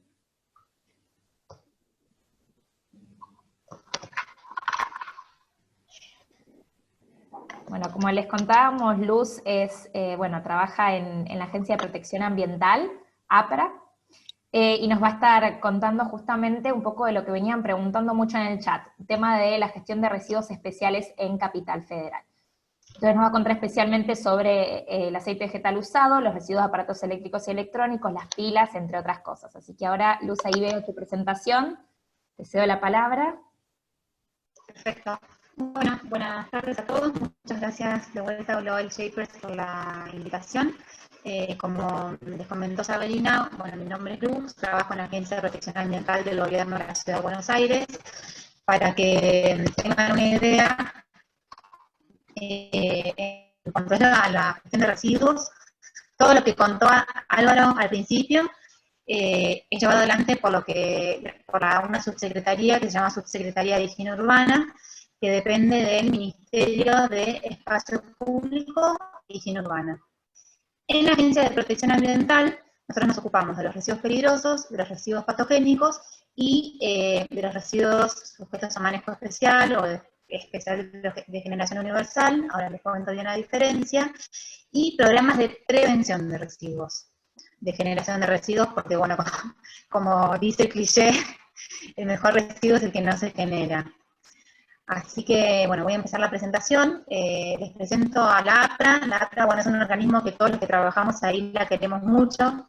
Bueno, como les contábamos, Luz trabaja en la Agencia de Protección Ambiental, APRA, y nos va a estar contando justamente un poco de lo que venían preguntando mucho en el chat, el tema de la gestión de residuos especiales en Capital Federal. Entonces nos va a contar especialmente sobre el aceite vegetal usado, los residuos de aparatos eléctricos y electrónicos, las pilas, entre otras cosas. Así que ahora, Luz, ahí veo tu presentación, te cedo la palabra. Perfecto. Bueno, buenas tardes a todos. Muchas gracias de vuelta a Global Shapers por la invitación. Como les comentó Sabrina, bueno, mi nombre es Luz, trabajo en la Agencia de Protección Ambiental del Gobierno de la Ciudad de Buenos Aires. Para que tengan una idea, en cuanto a la gestión de residuos, todo lo que contó Álvaro al principio es llevado adelante por una subsecretaría que se llama Subsecretaría de Higiene Urbana, que depende del Ministerio de Espacio Público e Higiene Urbana. En la Agencia de Protección Ambiental, nosotros nos ocupamos de los residuos peligrosos, de los residuos patogénicos y de los residuos sujetos a manejo especial o especial de generación universal, ahora les comento bien la diferencia, y programas de prevención de residuos, de generación de residuos, porque bueno, como dice el cliché, el mejor residuo es el que no se genera. Así que, bueno, voy a empezar la presentación. Les presento a la APRA. La APRA, bueno, es un organismo que todos los que trabajamos ahí la queremos mucho.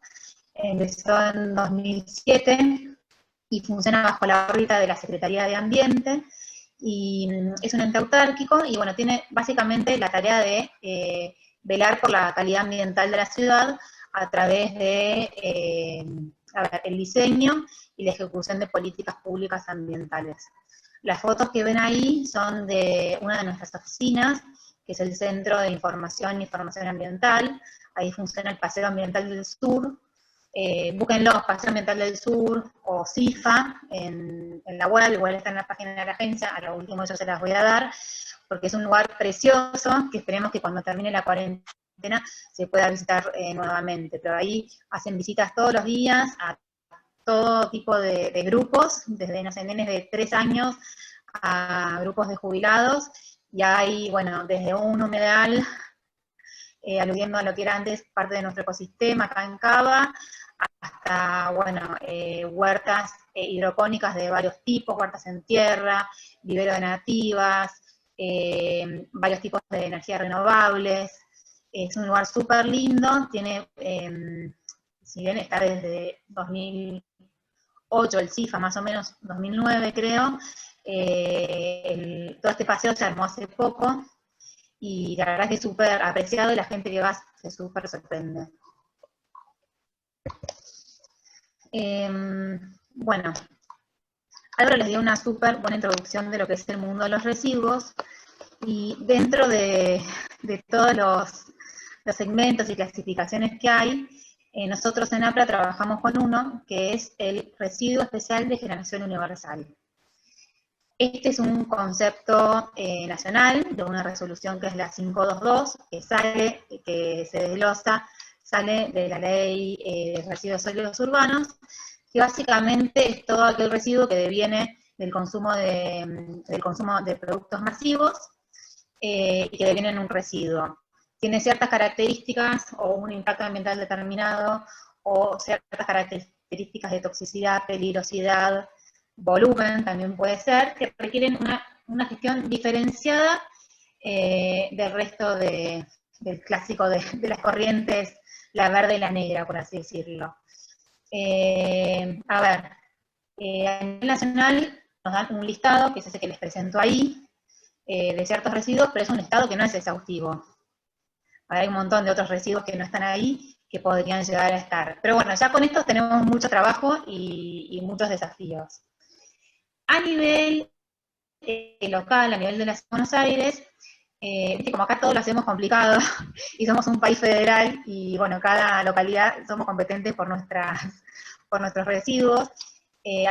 Empezó en 2007 y funciona bajo la órbita de la Secretaría de Ambiente. Y es un ente autárquico y, bueno, tiene básicamente la tarea de velar por la calidad ambiental de la ciudad a través de el diseño y la ejecución de políticas públicas ambientales. Las fotos que ven ahí son de una de nuestras oficinas, que es el Centro de Información y Formación Ambiental. Ahí funciona el Paseo Ambiental del Sur. Búsquenlo, Paseo Ambiental del Sur o CIFA en la web, igual está en la página de la agencia, a lo último yo se las voy a dar, porque es un lugar precioso, que esperemos que cuando termine la cuarentena se pueda visitar nuevamente. Pero ahí hacen visitas todos los días a todo tipo de grupos, desde nenes de 3 años a grupos de jubilados, y hay, bueno, desde un humedal, aludiendo a lo que era antes parte de nuestro ecosistema acá en Cava, hasta, bueno, huertas hidropónicas de varios tipos, huertas en tierra, vivero de nativas, varios tipos de energías renovables. Es un lugar súper lindo, tiene, si bien está desde 2008, el CIFA más o menos, 2009 creo, todo este paseo se armó hace poco, y la verdad es que es súper apreciado y la gente que va se súper sorprende. Bueno, Álvaro les dio una súper buena introducción de lo que es el mundo de los residuos, y dentro de todos los segmentos y clasificaciones que hay, nosotros en APRA trabajamos con uno, que es el residuo especial de generación universal. Este es un concepto nacional, de una resolución que es la 522, que se desglosa, sale de la ley de residuos sólidos urbanos, que básicamente es todo aquel residuo que deviene del consumo de productos masivos, y que deviene en un residuo. Tiene ciertas características, o un impacto ambiental determinado, o ciertas características de toxicidad, peligrosidad, volumen también puede ser, que requieren una gestión diferenciada del resto del clásico de las corrientes, la verde y la negra, por así decirlo. A ver, a nivel nacional nos dan un listado, que es ese que les presento ahí, de ciertos residuos, pero es un listado que no es exhaustivo. Hay un montón de otros residuos que no están ahí, que podrían llegar a estar. Pero bueno, ya con estos tenemos mucho trabajo y muchos desafíos. A nivel local, a nivel de la Ciudad de Buenos Aires, viste, como acá todo lo hacemos complicado, y somos un país federal, y bueno, cada localidad somos competentes por nuestros residuos.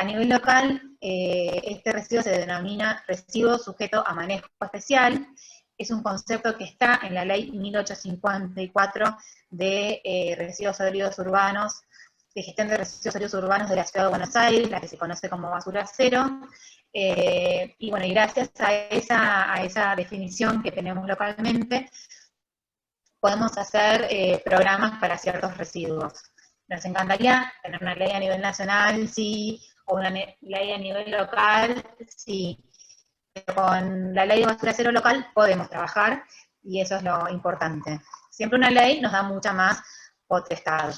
A nivel local, este residuo se denomina residuo sujeto a manejo especial. Es un concepto que está en la ley 1854 de residuos sólidos urbanos, de gestión de residuos sólidos urbanos de la Ciudad de Buenos Aires, la que se conoce como basura cero. Y bueno, y gracias a esa definición que tenemos localmente, podemos hacer programas para ciertos residuos. Nos encantaría tener una ley a nivel nacional, sí, o una ley a nivel local, sí. Pero con la ley de basura cero local podemos trabajar, y eso es lo importante. Siempre una ley nos da mucha más potestad.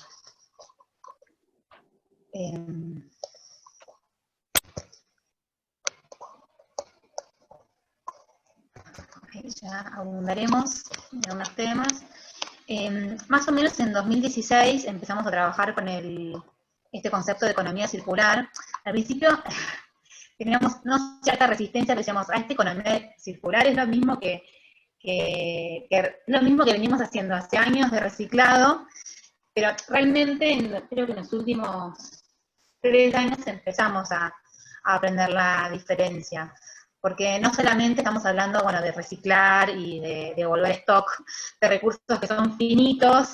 Ya abundaremos en unos temas. Más o menos en 2016 empezamos a trabajar con este concepto de economía circular. Al principio teníamos cierta resistencia, decíamos, esta economía circular es lo mismo que venimos haciendo hace años de reciclado, pero realmente creo que en los últimos 3 años empezamos a aprender la diferencia. Porque no solamente estamos hablando, bueno, de reciclar y de devolver stock de recursos que son finitos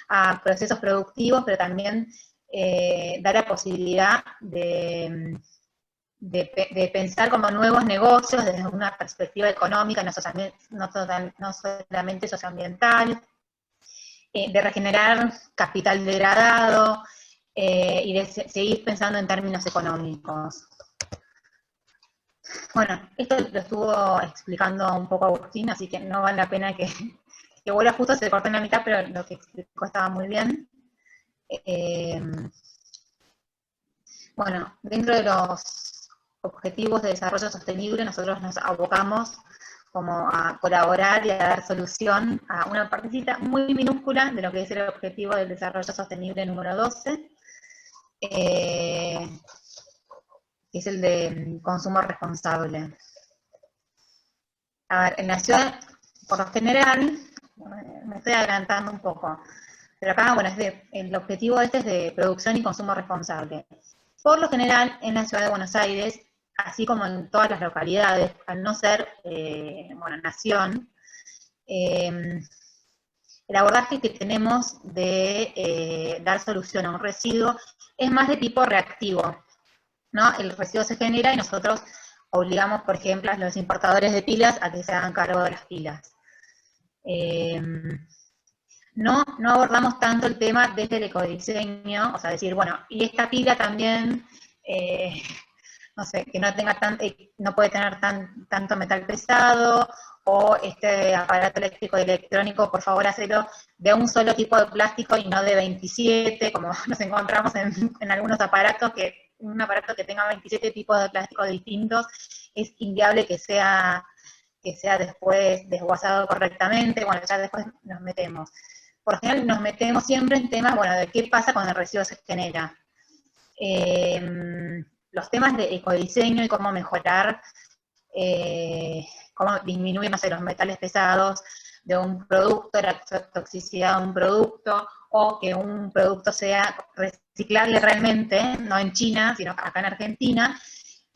a procesos productivos, pero también da la posibilidad de pensar como nuevos negocios desde una perspectiva económica, no solamente socioambiental, de regenerar capital degradado, y de seguir pensando en términos económicos. Bueno, esto lo estuvo explicando un poco Agustín, así que no vale la pena que vuelva, justo se cortó en la mitad, pero lo que explicó estaba muy bien. Bueno, dentro de los objetivos de desarrollo sostenible, nosotros nos abocamos como a colaborar y a dar solución a una partecita muy minúscula de lo que es el objetivo del desarrollo sostenible número 12, que es el de consumo responsable. A ver, en la ciudad, por lo general, me estoy adelantando un poco, pero acá, bueno, el objetivo este es de producción y consumo responsable. Por lo general, en la ciudad de Buenos Aires, así como en todas las localidades, al no ser, nación, el abordaje que tenemos de dar solución a un residuo es más de tipo reactivo, ¿no? El residuo se genera y nosotros obligamos, por ejemplo, a los importadores de pilas a que se hagan cargo de las pilas. No abordamos tanto el tema desde el ecodiseño, o sea, decir, bueno, y esta pila también, no sé, que no tenga no puede tener tanto metal pesado, o este aparato eléctrico y electrónico, por favor, hacelo de un solo tipo de plástico y no de 27, como nos encontramos en algunos aparatos, que un aparato que tenga 27 tipos de plástico distintos es inviable que sea después desguazado correctamente. Bueno, ya después nos metemos. Por lo general nos metemos siempre en temas, bueno, de qué pasa cuando el residuo se genera. Los temas de ecodiseño y cómo mejorar, cómo disminuir, no sé, los metales pesados de un producto, la toxicidad de un producto, o que un producto sea reciclable realmente, no en China, sino acá en Argentina.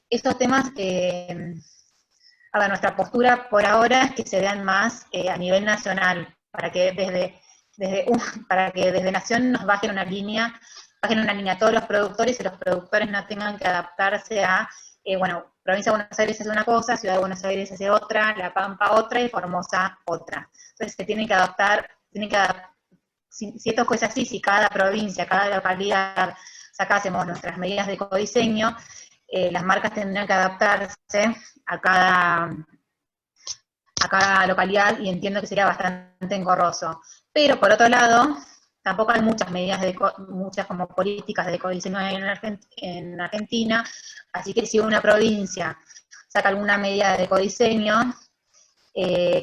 Estos temas, a ver, nuestra postura por ahora es que se vean más a nivel nacional, para que desde Nación nos bajen una línea a todos los productores y los productores no tengan que adaptarse a, Provincia de Buenos Aires es una cosa, Ciudad de Buenos Aires es otra, La Pampa otra y Formosa otra. Entonces se tienen que adaptar, si esto fuese así, si cada provincia, cada localidad sacásemos nuestras medidas de ecodiseño, las marcas tendrían que adaptarse a cada localidad, y entiendo que sería bastante engorroso. Pero por otro lado, tampoco hay muchas medidas, muchas como políticas de ecodiseño en Argentina, así que si una provincia saca alguna medida de ecodiseño,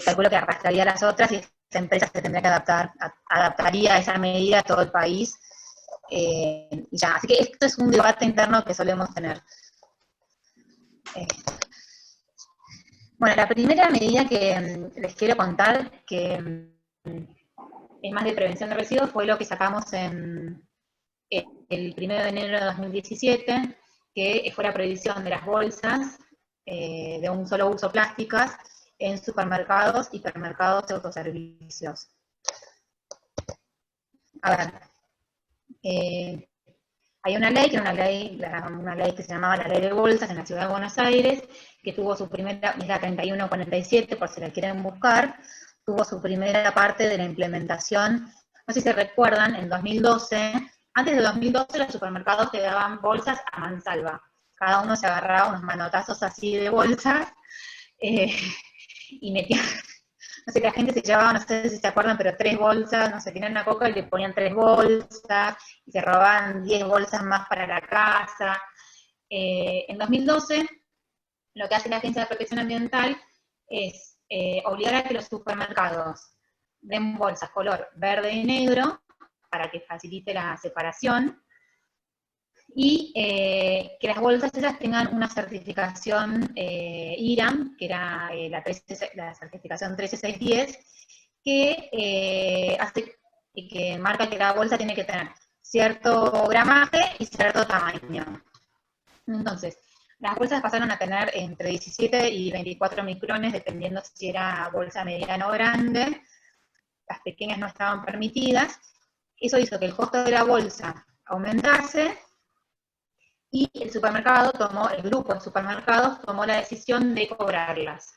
calculo que arrastraría a las otras, y esta empresa se tendría que adaptaría esa medida a todo el país, y ya. Así que esto es un debate interno que solemos tener. Bueno, la primera medida que les quiero contar, que es más de prevención de residuos, fue lo que sacamos el 1 de enero de 2017, que fue la prohibición de las bolsas de un solo uso plásticas en supermercados, hipermercados y autoservicios. A ver, hay una ley, que era una ley que se llamaba la Ley de Bolsas en la Ciudad de Buenos Aires, que tuvo su primera, es la 3147, por si la quieren buscar, tuvo su primera parte de la implementación. No sé si se recuerdan, en 2012, antes de 2012 los supermercados te daban bolsas a mansalva. Cada uno se agarraba unos manotazos así de bolsas, y metían, no sé, la gente se llevaba, no sé si se acuerdan, pero 3 bolsas, no sé, tenían una coca y le ponían 3 bolsas, y se robaban 10 bolsas más para la casa. En 2012, lo que hace la Agencia de Protección Ambiental es obligar a que los supermercados den bolsas color verde y negro, para que facilite la separación, y que las bolsas esas tengan una certificación IRAM, que era la certificación 13610, que marca que la bolsa tiene que tener cierto gramaje y cierto tamaño. Entonces, las bolsas pasaron a tener entre 17 y 24 micrones, dependiendo si era bolsa mediana o grande. Las pequeñas no estaban permitidas. Eso hizo que el costo de la bolsa aumentarse, y el grupo de supermercados tomó la decisión de cobrarlas.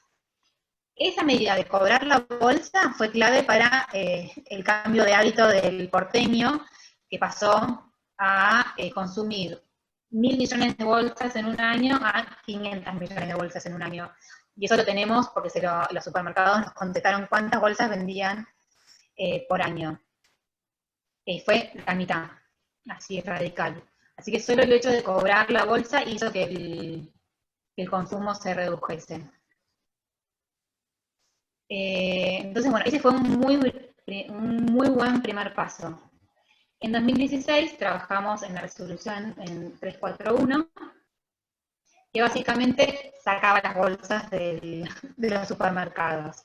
Esa medida de cobrar la bolsa fue clave para el cambio de hábito del porteño, que pasó a consumir 1.000 millones de bolsas en un año a 500 millones de bolsas en un año. Y eso lo tenemos porque los supermercados nos contestaron cuántas bolsas vendían por año. Fue la mitad, así radical. Así que solo el hecho de cobrar la bolsa hizo que el consumo se redujese. Entonces, bueno, ese fue un muy buen primer paso. En 2016 trabajamos en la resolución en 341, que básicamente sacaba las bolsas de los supermercados.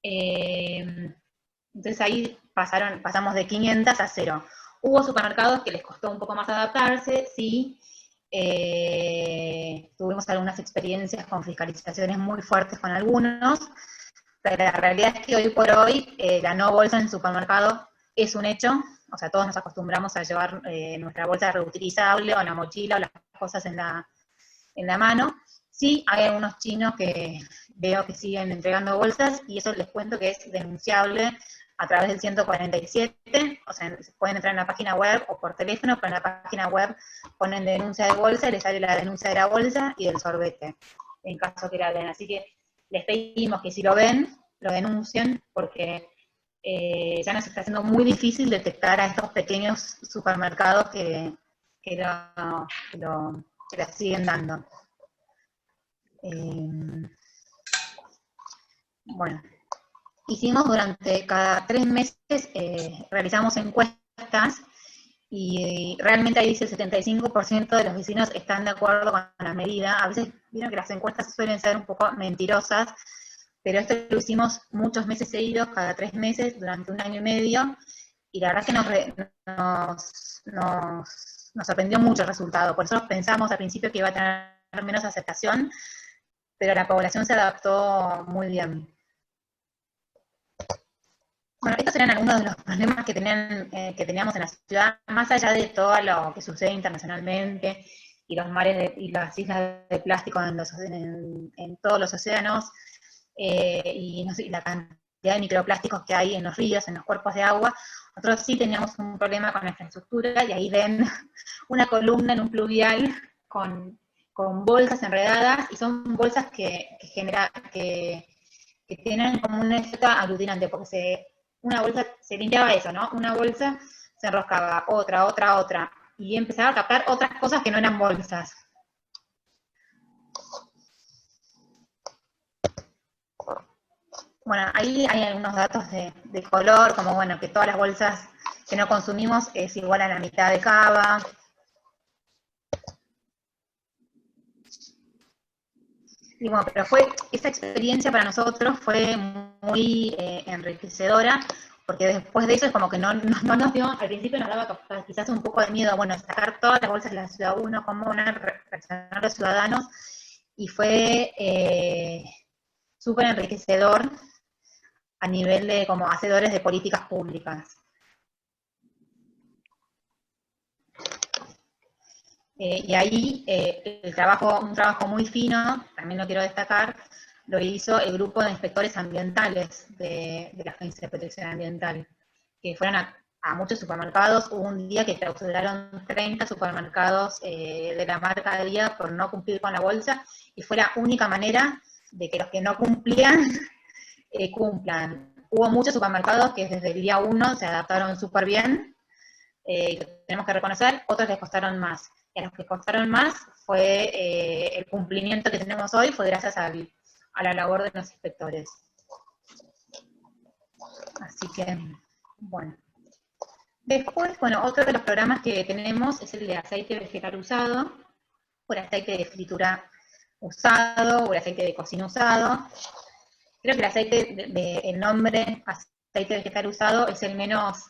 Entonces ahí pasamos de 500 a 0. Hubo supermercados que les costó un poco más adaptarse, sí. Tuvimos algunas experiencias con fiscalizaciones muy fuertes con algunos, pero la realidad es que hoy por hoy la no bolsa en el supermercado es un hecho. O sea, todos nos acostumbramos a llevar nuestra bolsa reutilizable o la mochila o las cosas en la mano. Sí, hay algunos chinos que veo que siguen entregando bolsas, y eso les cuento que es denunciable a través del 147, o sea, pueden entrar en la página web o por teléfono, pero en la página web ponen denuncia de bolsa y les sale la denuncia de la bolsa y del sorbete, en caso que la ven. Así que les pedimos que si lo ven, lo denuncien, porque ya nos está haciendo muy difícil detectar a estos pequeños supermercados que la siguen dando. Bueno, hicimos durante cada 3 meses, realizamos encuestas, y realmente ahí dice el 75% de los vecinos están de acuerdo con la medida. A veces vieron que las encuestas suelen ser un poco mentirosas, pero esto lo hicimos muchos meses seguidos, cada 3 meses, durante 1 año y medio, y la verdad que nos sorprendió mucho el resultado. Por eso pensamos al principio que iba a tener menos aceptación, pero la población se adaptó muy bien. Bueno, estos eran algunos de los problemas que teníamos en la ciudad, más allá de todo lo que sucede internacionalmente, y los mares y las islas de plástico en todos los océanos, y la cantidad de microplásticos que hay en los ríos, en los cuerpos de agua. Nosotros sí teníamos un problema con la infraestructura, y ahí ven una columna en un pluvial con bolsas enredadas, y son bolsas que tienen como un efecto aglutinante, porque una bolsa se limpiaba eso, ¿no? Una bolsa se enroscaba, otra, y empezaba a captar otras cosas que no eran bolsas. Bueno, ahí hay algunos datos de color, como bueno, que todas las bolsas que no consumimos es igual a la mitad de cava. Y bueno, pero esa experiencia para nosotros fue muy enriquecedora, porque después de eso es como que no nos dio, al principio nos daba quizás un poco de miedo, bueno, sacar todas las bolsas de la ciudad 1, cómo van a reaccionar los ciudadanos, y fue súper enriquecedor a nivel de como hacedores de políticas públicas. Y ahí un trabajo muy fino, también lo quiero destacar, lo hizo el grupo de inspectores ambientales de la Agencia de Protección Ambiental, que fueron a muchos supermercados. Hubo un día que clausuraron 30 supermercados de la marca de Día por no cumplir con la bolsa, y fue la única manera de que los que no cumplían cumplan. Hubo muchos supermercados que desde el día 1 se adaptaron súper bien, tenemos que reconocer, otros les costaron más. Y a los que costaron más fue el cumplimiento que tenemos hoy, fue gracias a la labor de los inspectores. Así que, bueno. Después, bueno, otro de los programas que tenemos es el de aceite vegetal usado, o el aceite de fritura usado, o el aceite de cocina usado. Creo que el aceite, el nombre aceite vegetal usado es el menos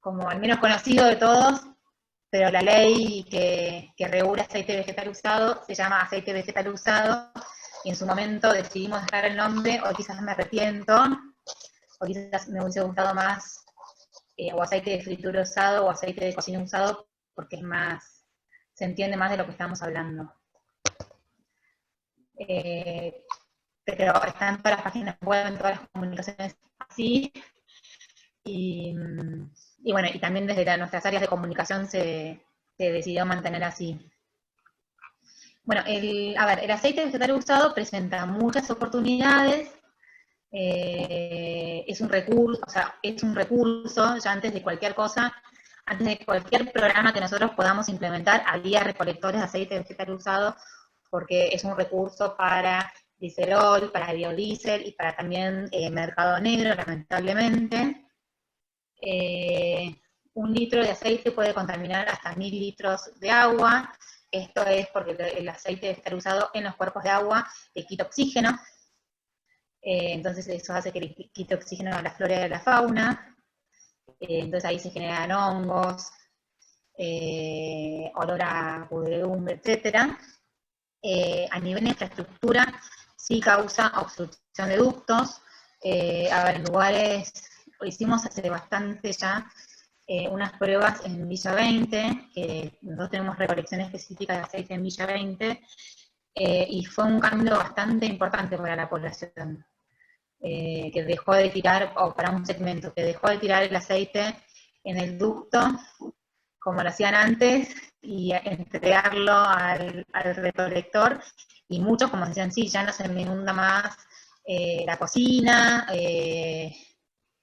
conocido de todos, pero la ley que regula aceite vegetal usado se llama aceite vegetal usado, y en su momento decidimos dejar el nombre. Hoy quizás me arrepiento, o quizás me hubiese gustado más o aceite de fritura usado, o aceite de cocina usado, porque es más, se entiende más de lo que estamos hablando. Pero están todas las páginas web, en todas las comunicaciones así, y bueno, y también desde nuestras áreas de comunicación se decidió mantener así. Bueno, el aceite vegetal usado presenta muchas oportunidades, es un recurso, ya antes de cualquier cosa, antes de cualquier programa que nosotros podamos implementar, había recolectores de aceite vegetal usado, porque es un recurso para diésel, para biodiesel y para también mercado negro, lamentablemente. 1 litro de aceite puede contaminar hasta 1000 litros de agua. Esto es porque el aceite debe estar usado en los cuerpos de agua que quita oxígeno. Entonces eso hace que le quite oxígeno a la flora y a la fauna. Entonces ahí se generan hongos, olor a pudredumbre, etc. A nivel de infraestructura sí causa obstrucción de ductos. En lugares, lo hicimos hace bastante ya, unas pruebas en Villa 20, que nosotros tenemos recolección específica de aceite en Villa 20, y fue un cambio bastante importante para la población, que dejó de tirar, o para un segmento, que dejó de tirar el aceite en el ducto, como lo hacían antes, y entregarlo al recolector, y muchos como decían, sí, ya no se me inunda más la cocina,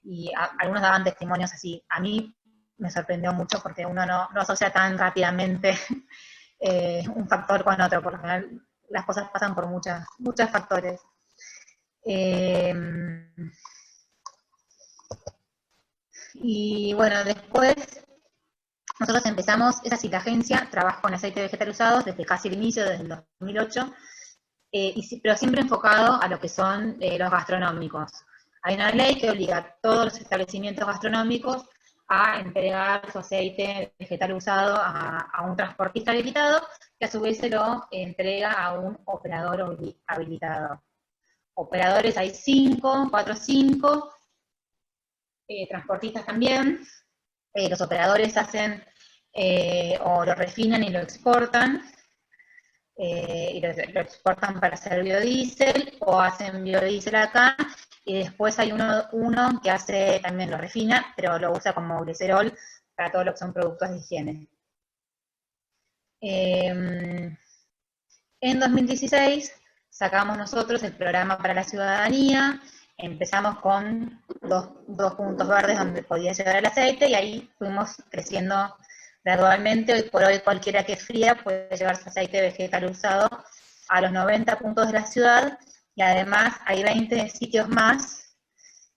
y algunos daban testimonios así. A mí me sorprendió mucho porque uno no asocia tan rápidamente un factor con otro, por lo general las cosas pasan por muchos factores. Y bueno, después nosotros empezamos, esa sí, la agencia trabaja con aceite vegetal usados desde casi el inicio, desde el 2008, pero siempre enfocado a lo que son los gastronómicos. Hay una ley que obliga a todos los establecimientos gastronómicos a entregar su aceite vegetal usado a un transportista habilitado, que a su vez se lo entrega a un operador habilitado. Operadores hay 4 o 5, transportistas también. Los operadores hacen o lo refinan y lo exportan, y lo exportan para hacer biodiesel, o hacen biodiesel acá, y después hay uno que hace, también lo refina, pero lo usa como glicerol para todo lo que son productos de higiene. En 2016 sacamos nosotros el programa para la ciudadanía, empezamos con dos puntos verdes donde podía llegar el aceite, y ahí fuimos creciendo gradualmente. Hoy por hoy cualquiera que fría puede llevar su aceite vegetal usado a los 90 puntos de la ciudad, y además hay 20 sitios más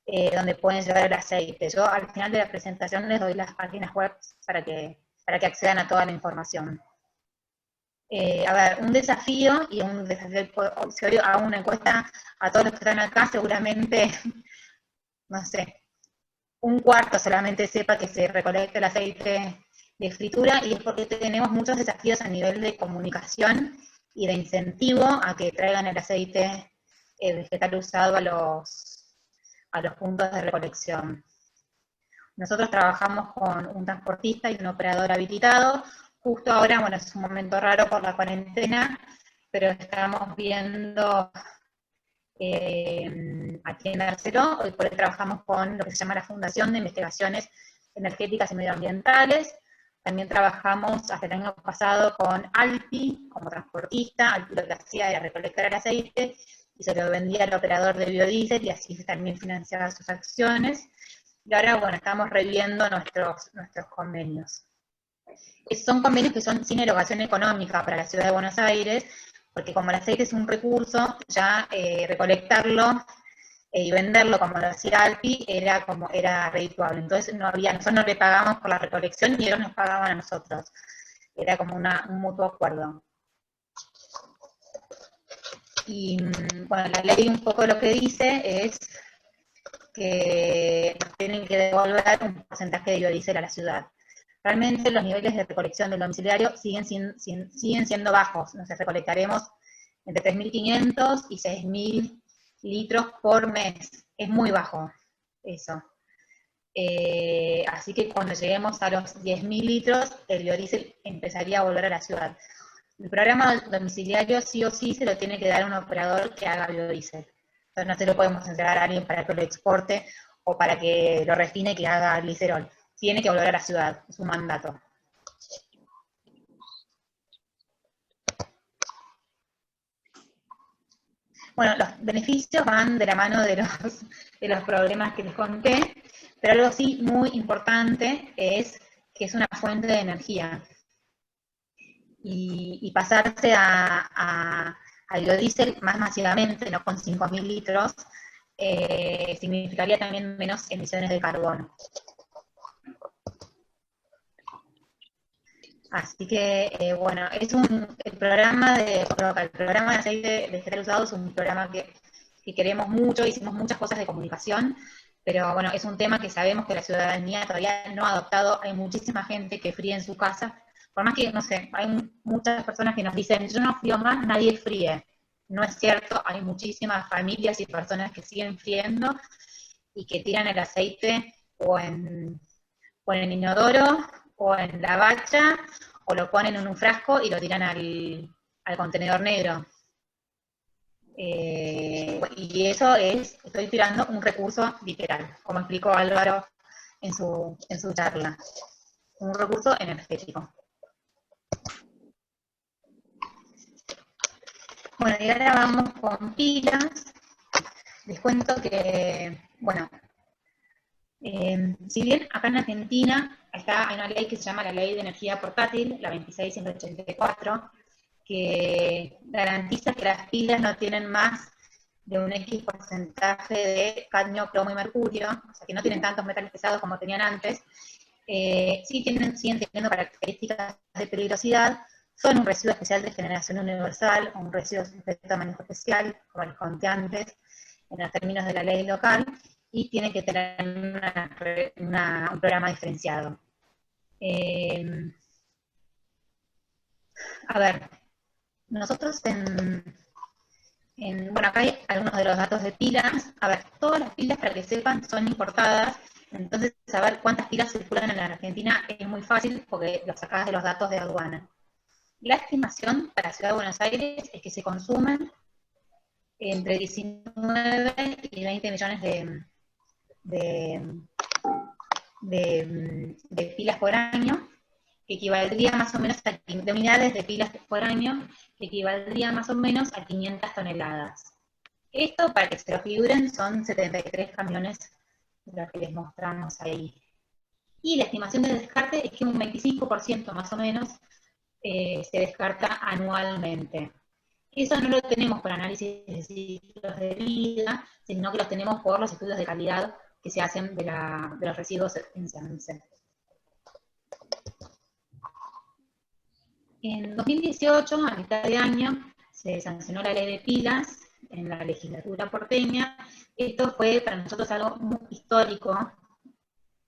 donde pueden llevar el aceite. Yo al final de la presentación les doy las páginas web para que accedan a toda la información. Un desafío, si hoy hago una encuesta a todos los que están acá, seguramente, no sé, 1/4 solamente sepa que se recolecta el aceite de fritura, y es porque tenemos muchos desafíos a nivel de comunicación y de incentivo a que traigan el aceite vegetal usado a los puntos de recolección. Nosotros trabajamos con un transportista y un operador habilitado. Justo ahora, bueno, es un momento raro por la cuarentena, pero estamos viendo aquí en Arceló, hoy por hoy trabajamos con lo que se llama la Fundación de Investigaciones Energéticas y Medioambientales. También trabajamos hasta el año pasado con Alpi como transportista. Alpi lo que hacía era recolectar el aceite y se lo vendía al operador de biodiesel, y así también financiaba sus acciones. Y ahora, bueno, estamos reviendo nuestros convenios. Son convenios que son sin erogación económica para la Ciudad de Buenos Aires, porque como el aceite es un recurso, ya recolectarlo y venderlo, como lo hacía Alpi, era redituable. Entonces nosotros no le pagamos por la recolección y ellos nos pagaban a nosotros. Era como un mutuo acuerdo. Y bueno, la ley un poco lo que dice es que nos tienen que devolver un porcentaje de biodiesel a la ciudad. Realmente los niveles de recolección del domiciliario siguen siendo bajos. Nos recolectaremos entre 3.500 y 6.000 litros por mes. Es muy bajo eso. Así que cuando lleguemos a los 10.000 litros, el biodiesel empezaría a volver a la ciudad. El programa domiciliario sí o sí se lo tiene que dar a un operador que haga biodiesel. Entonces no se lo podemos entregar a alguien para que lo exporte o para que lo refine y que haga glicerol. Tiene que volver a la ciudad, es un mandato. Bueno, los beneficios van de la mano de los problemas que les conté, pero algo sí muy importante es que es una fuente de energía. Y pasarse a biodiesel más masivamente, no con 5.000 litros, significaría también menos emisiones de carbono. Así que, bueno, el programa de aceite vegetal usado es un programa que queremos mucho, hicimos muchas cosas de comunicación, pero bueno, es un tema que sabemos que la ciudadanía todavía no ha adoptado. Hay muchísima gente que fríe en su casa, por más que, no sé, hay muchas personas que nos dicen, yo no frío más, nadie fríe. No es cierto, hay muchísimas familias y personas que siguen friendo y que tiran el aceite o en inodoro, o en la bacha, o lo ponen en un frasco y lo tiran al contenedor negro. Y eso estoy tirando un recurso literal, como explicó Álvaro en su charla. Un recurso energético. Bueno, y ahora vamos con pilas. Les cuento que, bueno, si bien acá en Argentina hay una ley que se llama la Ley de Energía Portátil, la 26184, que garantiza que las pilas no tienen más de un X porcentaje de cadmio, plomo y mercurio, o sea que no tienen tantos metales pesados como tenían antes. Siguen teniendo características de peligrosidad, son un residuo especial de generación universal, o un residuo sujeto a manejo especial, como les conté antes, en los términos de la ley local, y tiene que tener un programa diferenciado. A ver, nosotros bueno, acá hay algunos de los datos de pilas. A ver, todas las pilas, para que sepan, son importadas, entonces saber cuántas pilas circulan en la Argentina es muy fácil porque lo sacás de los datos de aduana. La estimación para la Ciudad de Buenos Aires es que se consumen entre 19 y 20 millones de pilas por año, que equivaldría más o menos de unidades de pilas por año, que equivaldría más o menos a 500 toneladas. Esto, para que se lo figuren, son 73 camiones de los que les mostramos ahí. Y la estimación de descarte es que un 25% más o menos se descarta anualmente. Eso no lo tenemos por análisis de ciclos de vida, sino que lo tenemos por los estudios de calidad que se hacen de los residuos en CENSE. En 2018, a mitad de año, se sancionó la ley de pilas en la legislatura porteña. Esto fue para nosotros algo muy histórico,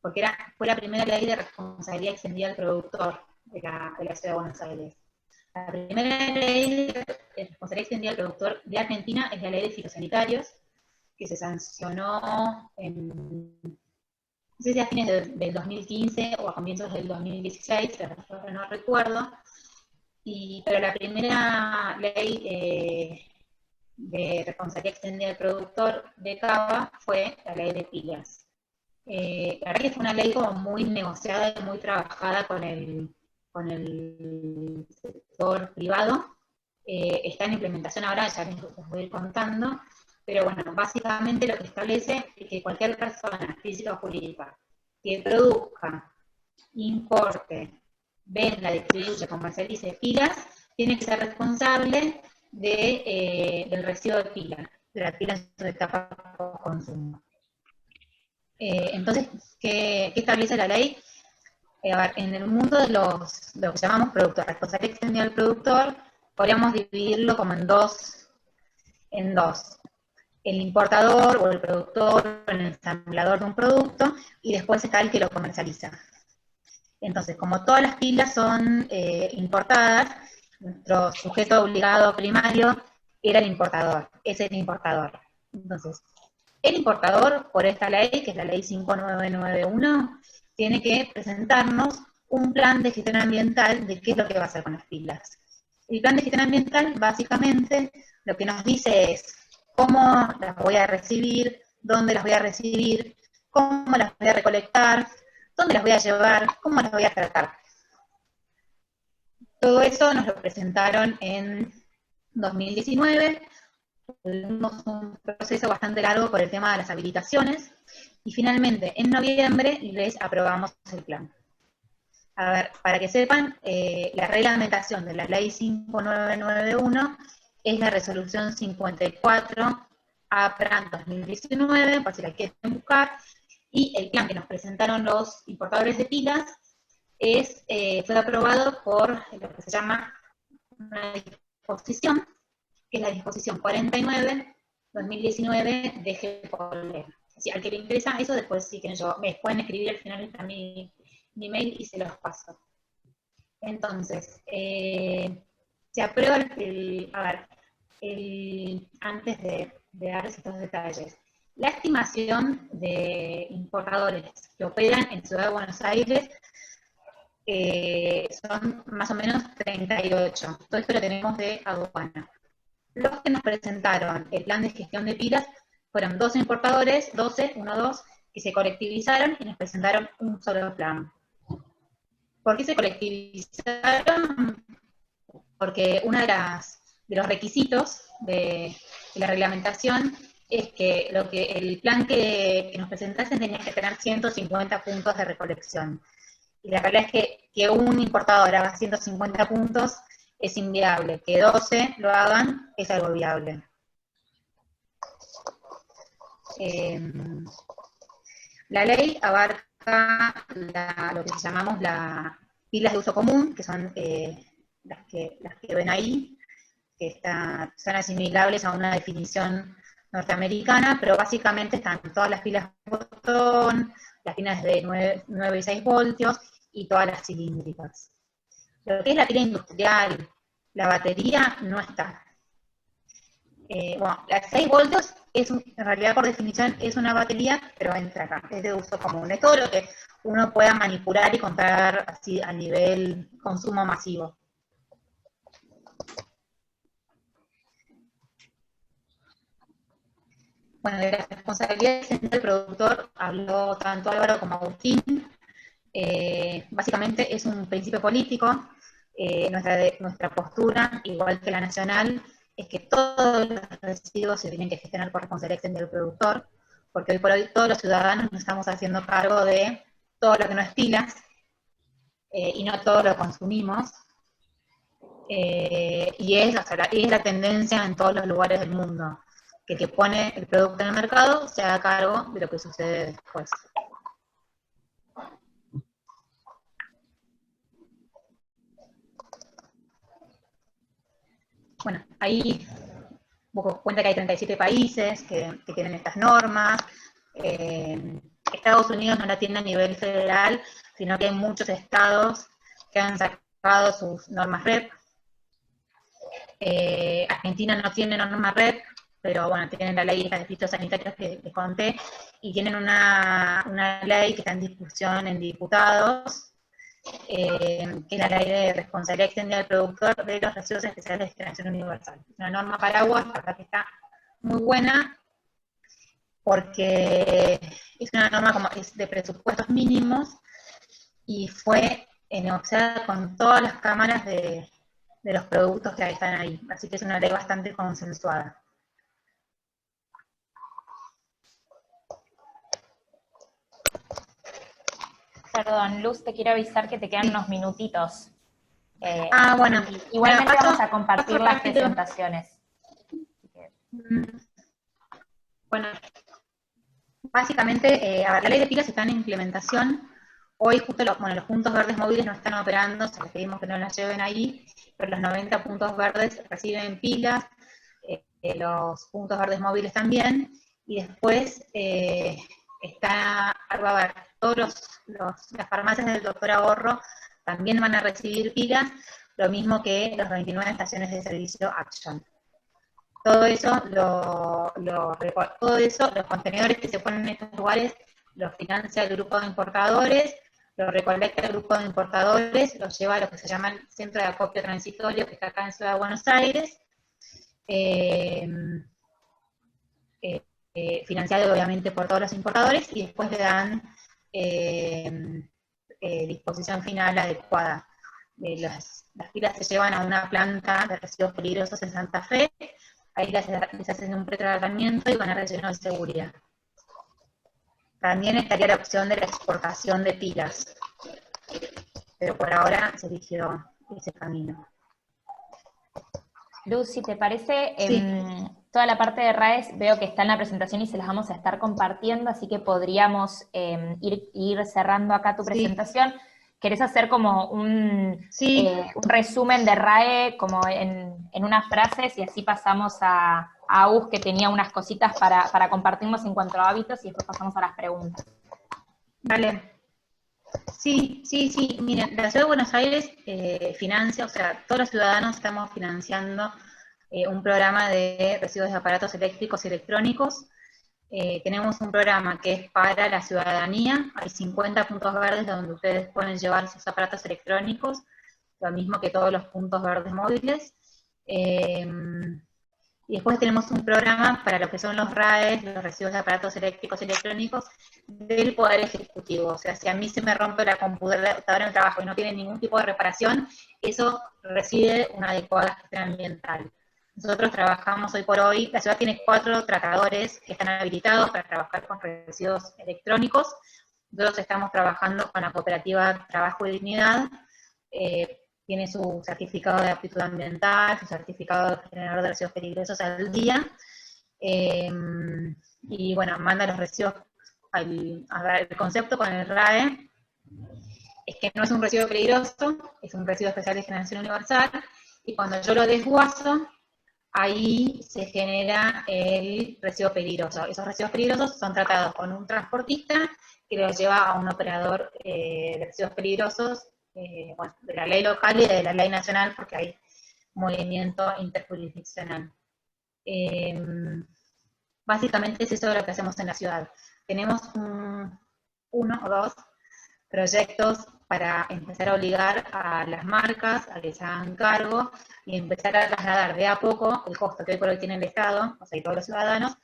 porque fue la primera ley de responsabilidad extendida al productor de la Ciudad de Buenos Aires. La primera ley de responsabilidad extendida al productor de Argentina es la ley de fitosanitarios, que se sancionó no sé si a fines del 2015 o a comienzos del 2016, no recuerdo, pero la primera ley de responsabilidad extendida al productor de cava fue la ley de pilas. La verdad que fue una ley como muy negociada y muy trabajada con el sector privado. Está en implementación ahora, ya les voy a ir contando, pero bueno, básicamente lo que establece es que cualquier persona, física o jurídica, que produzca, importe, venda, distribuya, comercialice pilas, tiene que ser responsable del residuo de pilas, de la pila en su etapa de consumo. Entonces, ¿qué establece la ley? A ver, en el mundo de lo que llamamos productor, responsabilidad extendida al productor, podríamos dividirlo como en dos. El importador o el productor, el ensamblador de un producto, y después está el que lo comercializa. Entonces, como todas las pilas son importadas, nuestro sujeto obligado primario era el importador, es el importador. Entonces, el importador, por esta ley, que es la ley 5991, tiene que presentarnos un plan de gestión ambiental de qué es lo que va a hacer con las pilas. El plan de gestión ambiental, básicamente, lo que nos dice es cómo las voy a recibir, dónde las voy a recibir, cómo las voy a recolectar, dónde las voy a llevar, cómo las voy a tratar. Todo eso nos lo presentaron en 2019, tuvimos un proceso bastante largo por el tema de las habilitaciones, y finalmente en noviembre les aprobamos el plan. A ver, para que sepan, la reglamentación de la ley 5991 es la resolución 54 APRA 2019, por si la quieren buscar, y el plan que nos presentaron los importadores de pilas fue aprobado por lo que se llama una disposición, que es la disposición 49/2019 de GPOLE. Si al que le interesa eso, después si quieren me pueden escribir al final está mi email y se los paso. Entonces, se aprueba antes de dar estos detalles, la estimación de importadores que operan en Ciudad de Buenos Aires son más o menos 38. Todo esto lo tenemos de aduana. Los que nos presentaron el plan de gestión de pilas fueron 12 importadores, 12, 1, 2, que se colectivizaron y nos presentaron un solo plan. ¿Por qué se colectivizaron? Porque uno de los requisitos de la reglamentación es que el plan que nos presentasen tenía que tener 150 puntos de recolección. Y la realidad es que un importador haga 150 puntos es inviable. Que 12 lo hagan es algo viable. La ley abarca lo que llamamos las pilas de uso común, que son las que ven ahí, que son asimilables a una definición norteamericana, pero básicamente están todas las pilas de botón, las pilas de 9 y 6 voltios, y todas las cilíndricas. Lo que es la pila industrial, la batería, no está. Bueno, las 6 voltios, en realidad por definición es una batería, pero entra acá, es de uso común. Es todo lo que uno pueda manipular y comprar así a nivel consumo masivo. Bueno, de la responsabilidad del productor habló tanto Álvaro como Agustín. Básicamente es un principio político. Nuestra postura, igual que la nacional, es que todos los residuos se tienen que gestionar por responsabilidad extendida del productor, porque hoy por hoy todos los ciudadanos nos estamos haciendo cargo de todo lo que no es pilas, y no todo lo consumimos, y es la tendencia en todos los lugares del mundo, que el que pone el producto en el mercado se haga cargo de lo que sucede después. Bueno, ahí cuenta que hay 37 países que tienen estas normas. Estados Unidos no la tiene a nivel federal, sino que hay muchos estados que han sacado sus normas REP. Argentina no tiene normas REP, pero bueno, tienen la ley de fitosanitarios que les conté, y tienen una ley que está en discusión en diputados, que es la ley de responsabilidad extendida del productor de los residuos especiales de destinación universal. Es una norma paraguas, la verdad que está muy buena, porque es una norma es de presupuestos mínimos, y fue negociada con todas las cámaras de los productos que están ahí, así que es una ley bastante consensuada. Perdón, Luz, te quiero avisar que te quedan unos minutitos. Bueno. Igualmente vamos a compartir las presentaciones. Bueno, básicamente, la ley de pilas está en implementación. Hoy justo los puntos verdes móviles no están operando, se les pedimos que no las lleven ahí, pero los 90 puntos verdes reciben pilas, los puntos verdes móviles también, y después va a haber todas las farmacias del Doctor Ahorro también van a recibir pilas, lo mismo que los 29 estaciones de servicio Action. Todo eso, los contenedores que se ponen en estos lugares, los financia el grupo de importadores, los recolecta el grupo de importadores, los lleva a lo que se llama el centro de acopio transitorio, que está acá en Ciudad de Buenos Aires, financiado obviamente por todos los importadores, y después le dan disposición final adecuada. Las pilas se llevan a una planta de residuos peligrosos en Santa Fe, ahí les hacen un pretratamiento y van a relleno de seguridad. También estaría la opción de la exportación de pilas, pero por ahora se eligió ese camino. Luz, si te parece, Sí. toda la parte de RAES veo que está en la presentación y se las vamos a estar compartiendo, así que podríamos ir cerrando acá tu presentación. ¿Querés hacer como un resumen de RAE como en unas frases y así pasamos a Agus, que tenía unas cositas para compartirnos en cuanto a hábitos, y después pasamos a las preguntas? Vale. Sí, miren, la Ciudad de Buenos Aires financia, o sea, todos los ciudadanos estamos financiando un programa de residuos de aparatos eléctricos y electrónicos. Tenemos un programa que es para la ciudadanía, hay 50 puntos verdes donde ustedes pueden llevar sus aparatos electrónicos, lo mismo que todos los puntos verdes móviles. Y después tenemos un programa para lo que son los RAEs, los residuos de aparatos eléctricos y electrónicos, del Poder Ejecutivo. O sea, si a mí se me rompe la computadora en el trabajo y no tiene ningún tipo de reparación, eso recibe una adecuada gestión ambiental. Nosotros trabajamos hoy por hoy, la ciudad tiene 4 tratadores que están habilitados para trabajar con residuos electrónicos. Nosotros estamos trabajando con la cooperativa Trabajo y Dignidad, tiene su certificado de aptitud ambiental, su certificado de generador de residuos peligrosos al día, y bueno, manda los residuos. El concepto con el RAE es que no es un residuo peligroso, es un residuo especial de generación universal, y cuando yo lo desguazo, ahí se genera el residuo peligroso. Esos residuos peligrosos son tratados con un transportista que los lleva a un operador de residuos peligrosos, bueno, de la ley local y de la ley nacional, porque hay movimiento interjurisdiccional. Básicamente es eso lo que hacemos en la ciudad. Tenemos 1 o 2 proyectos para empezar a obligar a las marcas a que se hagan cargo y empezar a trasladar de a poco el costo que hoy por hoy tiene el Estado, o sea, y todos los ciudadanos,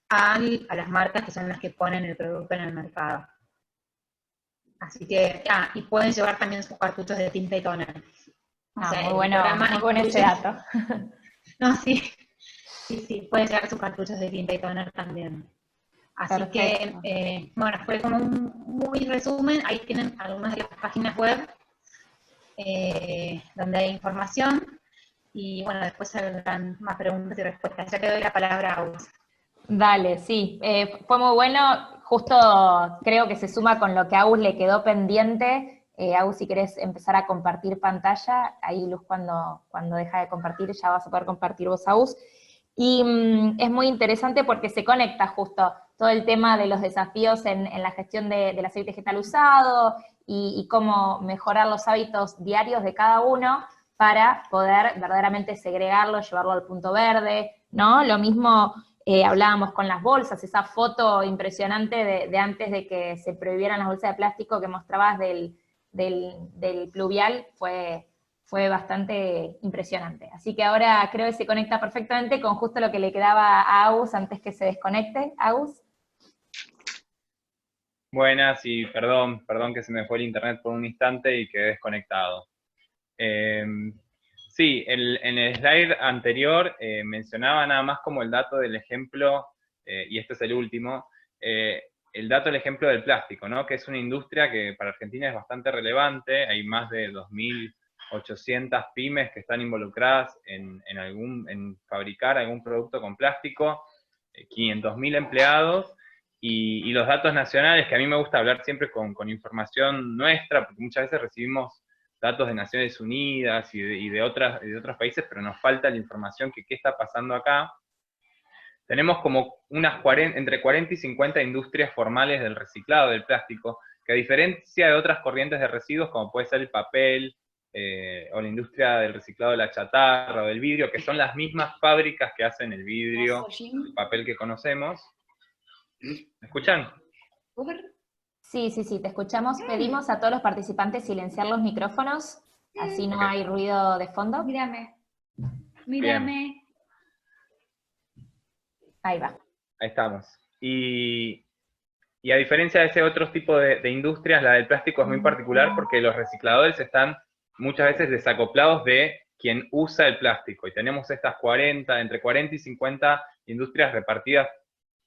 a las marcas que son las que ponen el producto en el mercado. Así que, y pueden llevar también sus cartuchos de tinta y toner. O sea, muy bueno ese dato. No, sí, pueden llevar sus cartuchos de tinta y toner también. Así perfecto. Que, bueno, fue como un muy resumen. Ahí tienen algunas de las páginas web donde hay información. Y bueno, después habrán más preguntas y respuestas. Ya te doy la palabra a vos. Dale, sí. Fue muy bueno. Justo creo que se suma con lo que a Agus le quedó pendiente. Agus, si querés empezar a compartir pantalla, ahí Luz cuando deja de compartir ya vas a poder compartir vos, Agus. Y es muy interesante porque se conecta justo todo el tema de los desafíos en la gestión del aceite vegetal usado y cómo mejorar los hábitos diarios de cada uno para poder verdaderamente segregarlo, llevarlo al punto verde, ¿no? Lo mismo hablábamos con las bolsas, esa foto impresionante de antes de que se prohibieran las bolsas de plástico que mostrabas del pluvial fue bastante impresionante. Así que ahora creo que se conecta perfectamente con justo lo que le quedaba a Agus antes que se desconecte. Agus. Buenas, y perdón que se me fue el internet por un instante y quedé desconectado. Sí, en el slide anterior mencionaba nada más como el dato del ejemplo, y este es el último, el dato del ejemplo del plástico, ¿no? Que es una industria que para Argentina es bastante relevante, hay más de 2.800 pymes que están involucradas en fabricar algún producto con plástico, 500.000 empleados, y los datos nacionales, que a mí me gusta hablar siempre con información nuestra, porque muchas veces recibimos datos de Naciones Unidas y de otros países, pero nos falta la información que qué está pasando acá. Tenemos como entre 40 y 50 industrias formales del reciclado del plástico, que a diferencia de otras corrientes de residuos, como puede ser el papel, o la industria del reciclado de la chatarra o del vidrio, que son las mismas fábricas que hacen el vidrio, el papel que conocemos. ¿Me escuchan? Sí, sí, sí, te escuchamos. Pedimos a todos los participantes silenciar los micrófonos, así no hay ruido de fondo. Mírame. Ahí va. Ahí estamos. Y a diferencia de ese otro tipo de industrias, la del plástico es muy particular porque los recicladores están muchas veces desacoplados de quien usa el plástico. Y tenemos estas entre 40 y 50 industrias repartidas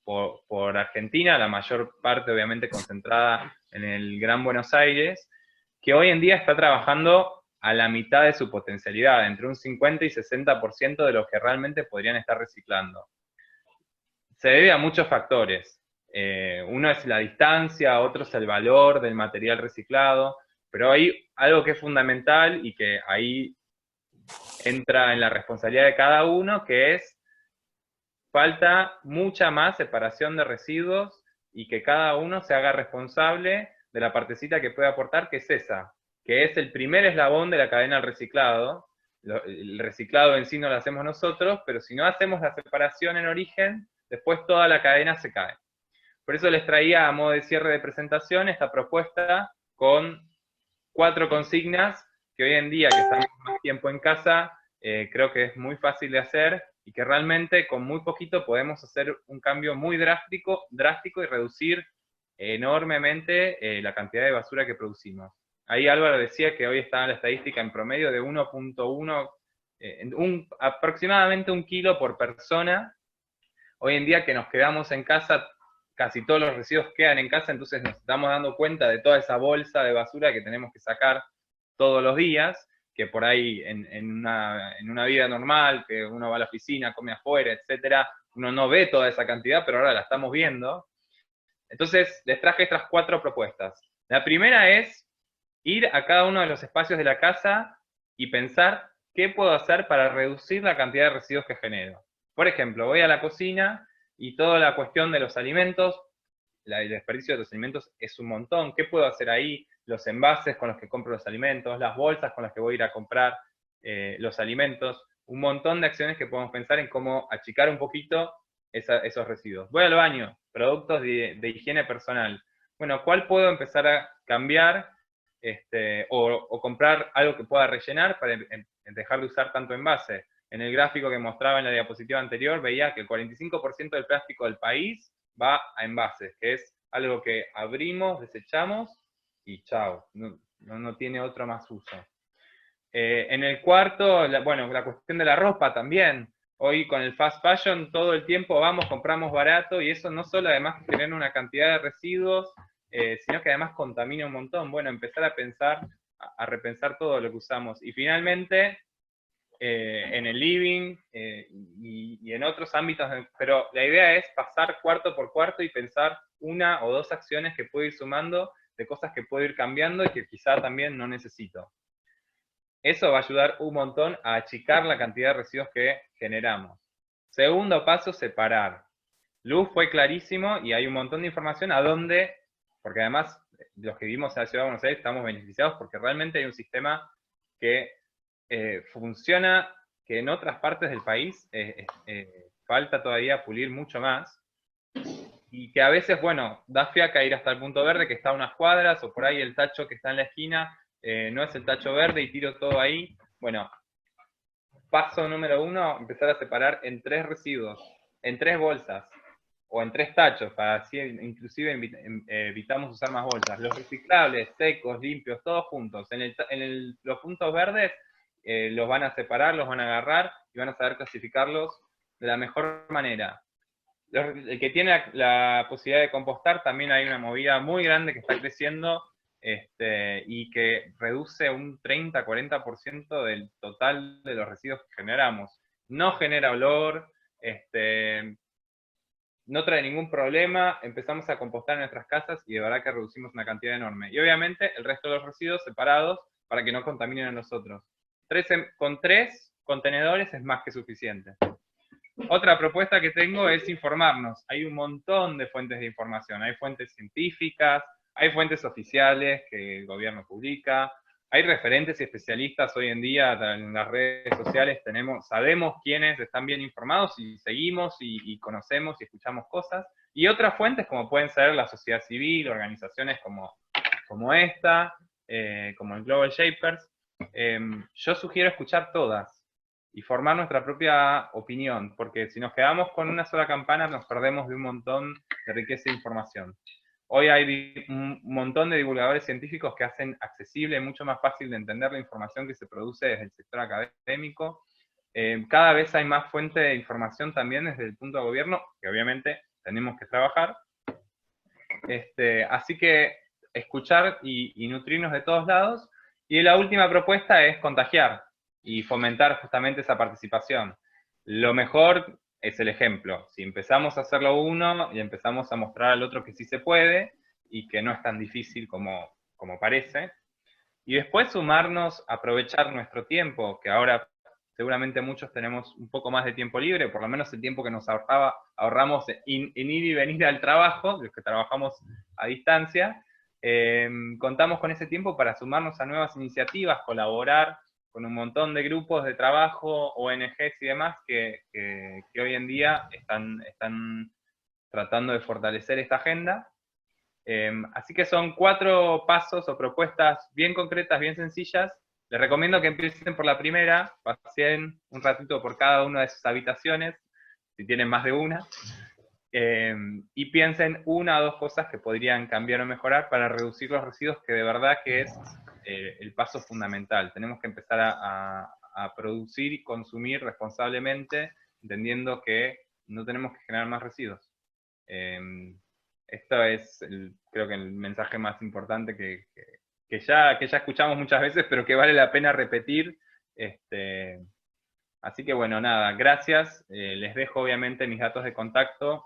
por Argentina, la mayor parte obviamente concentrada en el Gran Buenos Aires, que hoy en día está trabajando a la mitad de su potencialidad, entre un 50 y 60% de lo que realmente podrían estar reciclando. Se debe a muchos factores. Uno es la distancia, otro es el valor del material reciclado, pero hay algo que es fundamental y que ahí entra en la responsabilidad de cada uno, que es falta mucha más separación de residuos y que cada uno se haga responsable de la partecita que puede aportar, que es esa, que es el primer eslabón de la cadena del reciclado. El reciclado en sí no lo hacemos nosotros, pero si no hacemos la separación en origen, después toda la cadena se cae. Por eso les traía a modo de cierre de presentación esta propuesta con 4 consignas que hoy en día, que estamos más tiempo en casa, creo que es muy fácil de hacer y que realmente con muy poquito podemos hacer un cambio muy drástico y reducir enormemente la cantidad de basura que producimos. Ahí Álvaro decía que hoy está la estadística en promedio de 1.1, aproximadamente 1 kilo por persona. Hoy en día que nos quedamos en casa, casi todos los residuos quedan en casa, entonces nos estamos dando cuenta de toda esa bolsa de basura que tenemos que sacar todos los días, que por ahí en una vida normal, que uno va a la oficina, come afuera, etcétera, uno no ve toda esa cantidad, pero ahora la estamos viendo. Entonces les traje estas 4 propuestas. La primera es ir a cada uno de los espacios de la casa y pensar qué puedo hacer para reducir la cantidad de residuos que genero. Por ejemplo, voy a la cocina y toda la cuestión de los alimentos, el desperdicio de los alimentos es un montón. ¿Qué puedo hacer ahí? Los envases con los que compro los alimentos, las bolsas con las que voy a ir a comprar los alimentos, un montón de acciones que podemos pensar en cómo achicar un poquito esos residuos. Voy al baño, productos de higiene personal. Bueno, ¿cuál puedo empezar a cambiar o comprar algo que pueda rellenar para dejar de usar tanto envase? En el gráfico que mostraba en la diapositiva anterior veía que el 45% del plástico del país va a envases, que es algo que abrimos, desechamos y chao, no tiene otro más uso. En el cuarto, la cuestión de la ropa también. Hoy con el fast fashion todo el tiempo vamos, compramos barato y eso no solo además genera una cantidad de residuos, sino que además contamina un montón. Bueno, empezar a pensar, a repensar todo lo que usamos. Y finalmente, en el living y en otros ámbitos, pero la idea es pasar cuarto por cuarto y pensar 1 o 2 acciones que puedo ir sumando de cosas que puedo ir cambiando y que quizá también no necesito. Eso va a ayudar un montón a achicar la cantidad de residuos que generamos. Segundo paso, separar. Luz fue clarísimo y hay un montón de información a dónde, porque además los que vivimos en la Ciudad de Buenos Aires estamos beneficiados porque realmente hay un sistema que funciona, que en otras partes del país falta todavía pulir mucho más, y que a veces, bueno, da fiaca ir hasta el punto verde que está a unas cuadras, o por ahí el tacho que está en la esquina no es el tacho verde y tiro todo ahí. Bueno, paso número 1, empezar a separar en 3 residuos, en 3 bolsas, o en 3 tachos, para así inclusive evitamos usar más bolsas. Los reciclables, secos, limpios, todos juntos. Los puntos verdes los van a separar, los van a agarrar y van a saber clasificarlos de la mejor manera. El que tiene la posibilidad de compostar, también hay una movida muy grande que está creciendo y que reduce un 30-40% del total de los residuos que generamos. No genera olor, no trae ningún problema, empezamos a compostar en nuestras casas y de verdad que reducimos una cantidad enorme. Y obviamente el resto de los residuos separados para que no contaminen a nosotros. Con 3 contenedores es más que suficiente. Otra propuesta que tengo es informarnos. Hay un montón de fuentes de información. Hay fuentes científicas, hay fuentes oficiales que el gobierno publica, hay referentes y especialistas hoy en día en las redes sociales, sabemos quiénes están bien informados y seguimos y conocemos y escuchamos cosas, y otras fuentes como pueden ser la sociedad civil, organizaciones como esta, como el Global Shapers. Yo sugiero escuchar todas y formar nuestra propia opinión, porque si nos quedamos con una sola campana nos perdemos de un montón de riqueza de información. Hoy hay un montón de divulgadores científicos que hacen accesible, mucho más fácil de entender la información que se produce desde el sector académico. Cada vez hay más fuente de información también desde el punto de gobierno, que obviamente tenemos que trabajar. Así que escuchar y nutrirnos de todos lados. Y la última propuesta es contagiar y fomentar justamente esa participación. Lo mejor es el ejemplo. Si empezamos a hacerlo uno y empezamos a mostrar al otro que sí se puede y que no es tan difícil como parece, y después sumarnos, aprovechar nuestro tiempo, que ahora seguramente muchos tenemos un poco más de tiempo libre, por lo menos el tiempo que nos ahorramos en ir y venir al trabajo, los que trabajamos a distancia, contamos con ese tiempo para sumarnos a nuevas iniciativas, colaborar con un montón de grupos de trabajo, ONGs y demás, que hoy en día están tratando de fortalecer esta agenda. Así que son 4 pasos o propuestas bien concretas, bien sencillas. Les recomiendo que empiecen por la primera, pasen un ratito por cada una de sus habitaciones, si tienen más de una, y piensen 1 o 2 cosas que podrían cambiar o mejorar para reducir los residuos, que de verdad que es el paso fundamental. Tenemos que empezar a producir y consumir responsablemente, entendiendo que no tenemos que generar más residuos. Esto es, creo que el mensaje más importante que ya escuchamos muchas veces, pero que vale la pena repetir. Así que bueno, nada, gracias. Les dejo obviamente mis datos de contacto.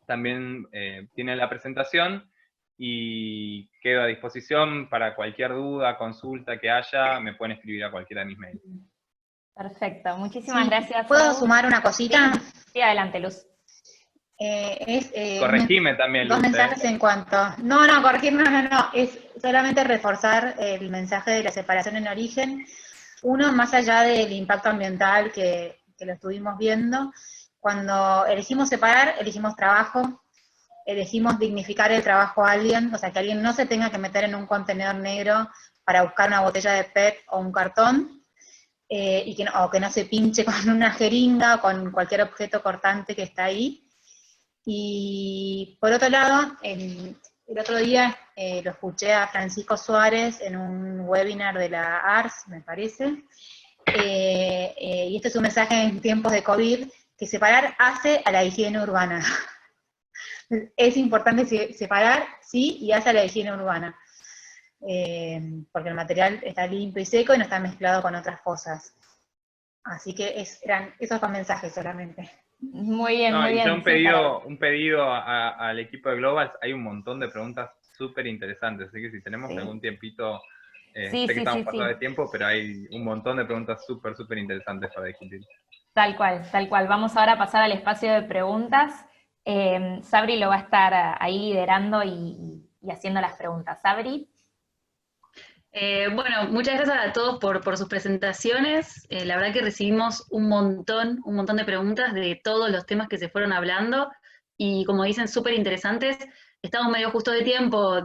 También tienen la presentación, y quedo a disposición para cualquier duda, consulta que haya, me pueden escribir a cualquiera de mis mails. Perfecto, muchísimas gracias. ¿Puedo sumar una cosita? Sí, adelante, Luz. Corregime también, Luz. 2 mensajes en cuanto... No, corregir no, es solamente reforzar el mensaje de la separación en origen. Uno, más allá del impacto ambiental que lo estuvimos viendo, cuando elegimos separar, elegimos trabajo, elegimos dignificar el trabajo a alguien, o sea, que alguien no se tenga que meter en un contenedor negro para buscar una botella de PET o un cartón, y o que no se pinche con una jeringa o con cualquier objeto cortante que está ahí. Y por otro lado, el otro día lo escuché a Francisco Suárez en un webinar de la ARS, me parece, y este es un mensaje en tiempos de COVID, que separar hace a la higiene urbana. Es importante separar, sí, y hace a la higiene urbana. Porque el material está limpio y seco y no está mezclado con otras cosas. Así que eran esos 2 mensajes solamente. Muy bien, muy bien. Un pedido al equipo de Global. Hay un montón de preguntas súper interesantes, así que si tenemos algún tiempito, sé que estamos pasados de tiempo, pero hay un montón de preguntas súper interesantes para discutir. Tal cual, tal cual. Vamos ahora a pasar al espacio de preguntas. Sabri lo va a estar ahí liderando y haciendo las preguntas. Sabri. Bueno, muchas gracias a todos por sus presentaciones. La verdad que recibimos un montón de preguntas de todos los temas que se fueron hablando, y como dicen, súper interesantes. Estamos medio justo de tiempo,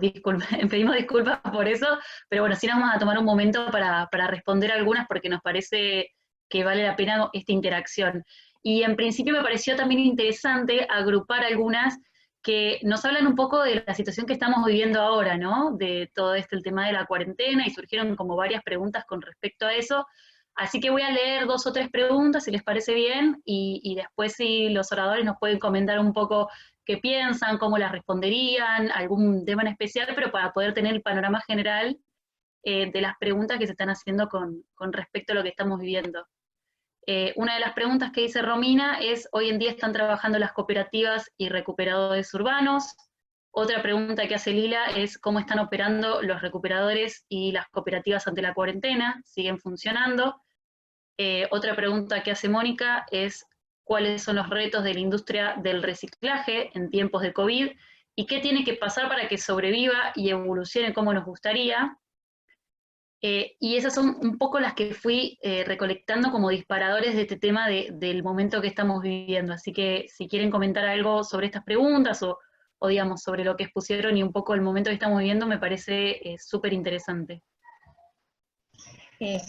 pedimos disculpas por eso, pero bueno, sí nos vamos a tomar un momento para responder algunas, porque nos parece que vale la pena esta interacción. Y en principio me pareció también interesante agrupar algunas que nos hablan un poco de la situación que estamos viviendo ahora, ¿no? De todo el tema de la cuarentena, y surgieron como varias preguntas con respecto a eso. Así que voy a leer 2 o 3 preguntas, si les parece bien, y después si los oradores nos pueden comentar un poco qué piensan, cómo las responderían, algún tema en especial, pero para poder tener el panorama general de las preguntas que se están haciendo con respecto a lo que estamos viviendo. Una de las preguntas que dice Romina es: ¿hoy en día están trabajando las cooperativas y recuperadores urbanos? Otra pregunta que hace Lila es: ¿cómo están operando los recuperadores y las cooperativas ante la cuarentena? ¿Siguen funcionando? Otra pregunta que hace Mónica es: ¿cuáles son los retos de la industria del reciclaje en tiempos de COVID? ¿Y qué tiene que pasar para que sobreviva y evolucione como nos gustaría? Y esas son un poco las que fui recolectando como disparadores de este tema del momento que estamos viviendo. Así que si quieren comentar algo sobre estas preguntas o digamos sobre lo que expusieron y un poco el momento que estamos viviendo, me parece súper interesante.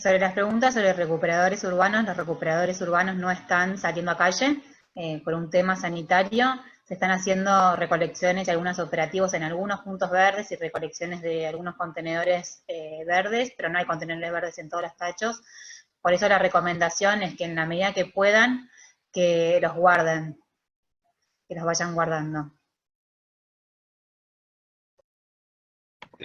Sobre las preguntas sobre recuperadores urbanos, los recuperadores urbanos no están saliendo a calle por un tema sanitario. Se están haciendo recolecciones y algunos operativos en algunos puntos verdes y recolecciones de algunos contenedores verdes, pero no hay contenedores verdes en todos los tachos. Por eso la recomendación es que en la medida que puedan, que los guarden, que los vayan guardando.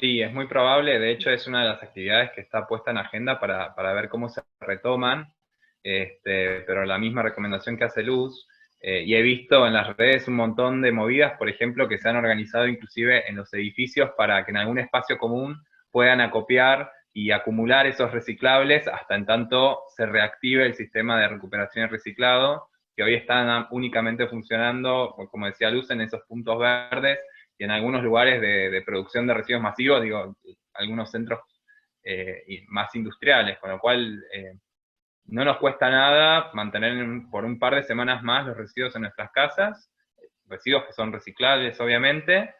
Sí, es muy probable, de hecho es una de las actividades que está puesta en agenda para ver cómo se retoman, pero la misma recomendación que hace Luz, y he visto en las redes un montón de movidas, por ejemplo, que se han organizado inclusive en los edificios para que en algún espacio común puedan acopiar y acumular esos reciclables hasta en tanto se reactive el sistema de recuperación y reciclado, que hoy están únicamente funcionando, como decía Luz, en esos puntos verdes, y en algunos lugares de producción de residuos masivos, digo, algunos centros más industriales, con lo cual no nos cuesta nada mantener por un par de semanas más los residuos en nuestras casas, residuos que son reciclables obviamente,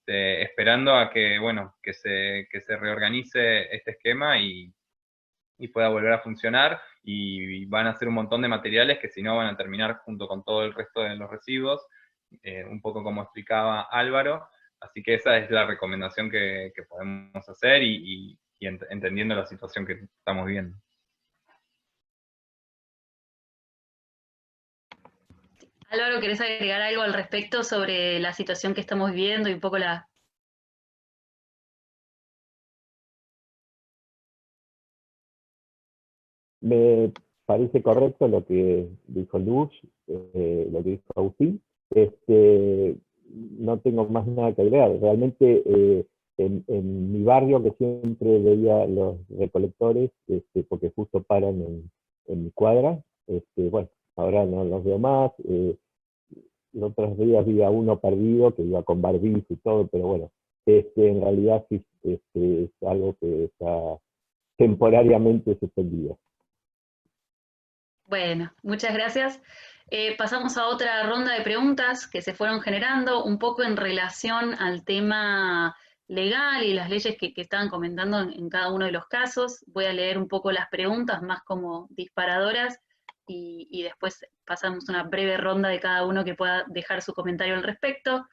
esperando a que, bueno, que se reorganice este esquema y pueda volver a funcionar, y van a ser un montón de materiales que si no van a terminar junto con todo el resto de los residuos, un poco como explicaba Álvaro, así que esa es la recomendación que podemos hacer y entendiendo la situación que estamos viviendo. Álvaro, ¿querés agregar algo al respecto sobre la situación que estamos viviendo y un poco la... Me parece correcto lo que dijo Luz, lo que dijo Agustín. No tengo más nada que agregar. Realmente en mi barrio, que siempre veía los recolectores, porque justo paran en mi cuadra, bueno, ahora no los veo más. Los otros días vi a uno perdido que iba con barbijo y todo, pero bueno, en realidad sí, es algo que está temporariamente suspendido. Bueno, muchas gracias. Pasamos a otra ronda de preguntas que se fueron generando un poco en relación al tema legal y las leyes que estaban comentando en cada uno de los casos. Voy a leer un poco las preguntas más como disparadoras y después pasamos una breve ronda de cada uno que pueda dejar su comentario al respecto.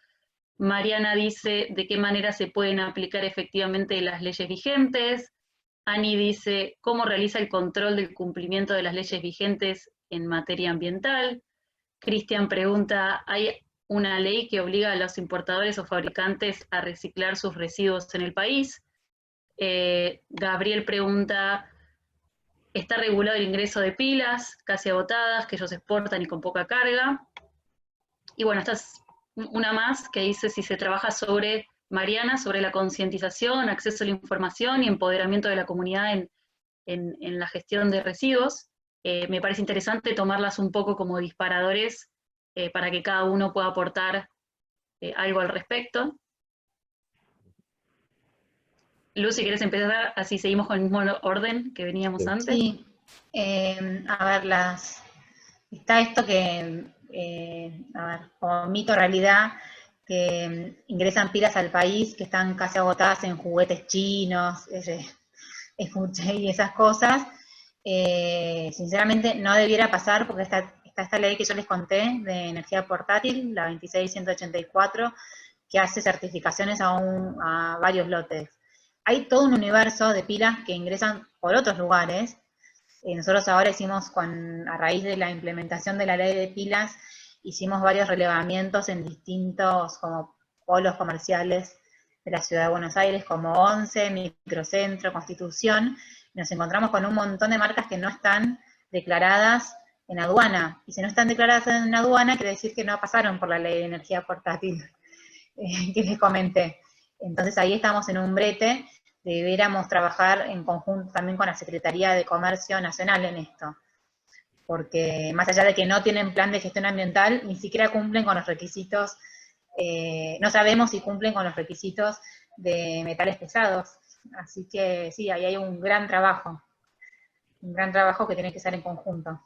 Mariana dice, ¿de qué manera se pueden aplicar efectivamente las leyes vigentes? Ani dice, ¿cómo realiza el control del cumplimiento de las leyes vigentes en materia ambiental? Cristian pregunta, ¿hay una ley que obliga a los importadores o fabricantes a reciclar sus residuos en el país? Gabriel pregunta, ¿está regulado el ingreso de pilas casi agotadas que ellos exportan y con poca carga? Y bueno, esta es una más que dice si se trabaja sobre... Mariana, sobre la concientización, acceso a la información y empoderamiento de la comunidad en la gestión de residuos. Me parece interesante tomarlas un poco como disparadores para que cada uno pueda aportar algo al respecto. Luz, si quieres empezar, así seguimos con el mismo orden que veníamos antes. Sí, a ver, está esto que, a ver, como mito realidad, que ingresan pilas al país que están casi agotadas en juguetes chinos, escuché y esas cosas. Sinceramente no debiera pasar porque está esta ley que yo les conté de energía portátil, la 26184, que hace certificaciones a varios lotes. Hay todo un universo de pilas que ingresan por otros lugares. Nosotros ahora hicimos, a raíz de la implementación de la ley de pilas, hicimos varios relevamientos en distintos como polos comerciales de la ciudad de Buenos Aires, como Once, Microcentro, Constitución, y nos encontramos con un montón de marcas que no están declaradas en aduana. Y si no están declaradas en aduana, quiere decir que no pasaron por la ley de energía portátil que les comenté. Entonces ahí estamos en un brete, debiéramos trabajar en conjunto también con la Secretaría de Comercio Nacional en esto. Porque más allá de que no tienen plan de gestión ambiental, ni siquiera cumplen con los requisitos, no sabemos si cumplen con los requisitos de metales pesados, Así que sí, ahí hay un gran trabajo que tiene que ser en conjunto.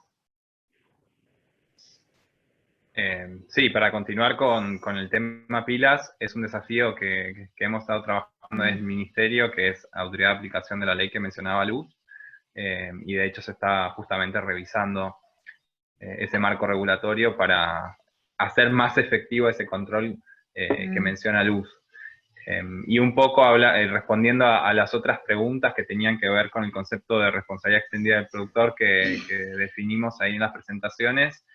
Sí, para continuar con el tema pilas, es un desafío que hemos estado trabajando en el Ministerio, que es autoridad de aplicación de la ley que mencionaba Luz, y de hecho se está justamente revisando ese marco regulatorio para hacer más efectivo ese control que menciona Luz. Y un poco respondiendo a las otras preguntas que tenían que ver con el concepto de responsabilidad extendida del productor que definimos ahí en las presentaciones.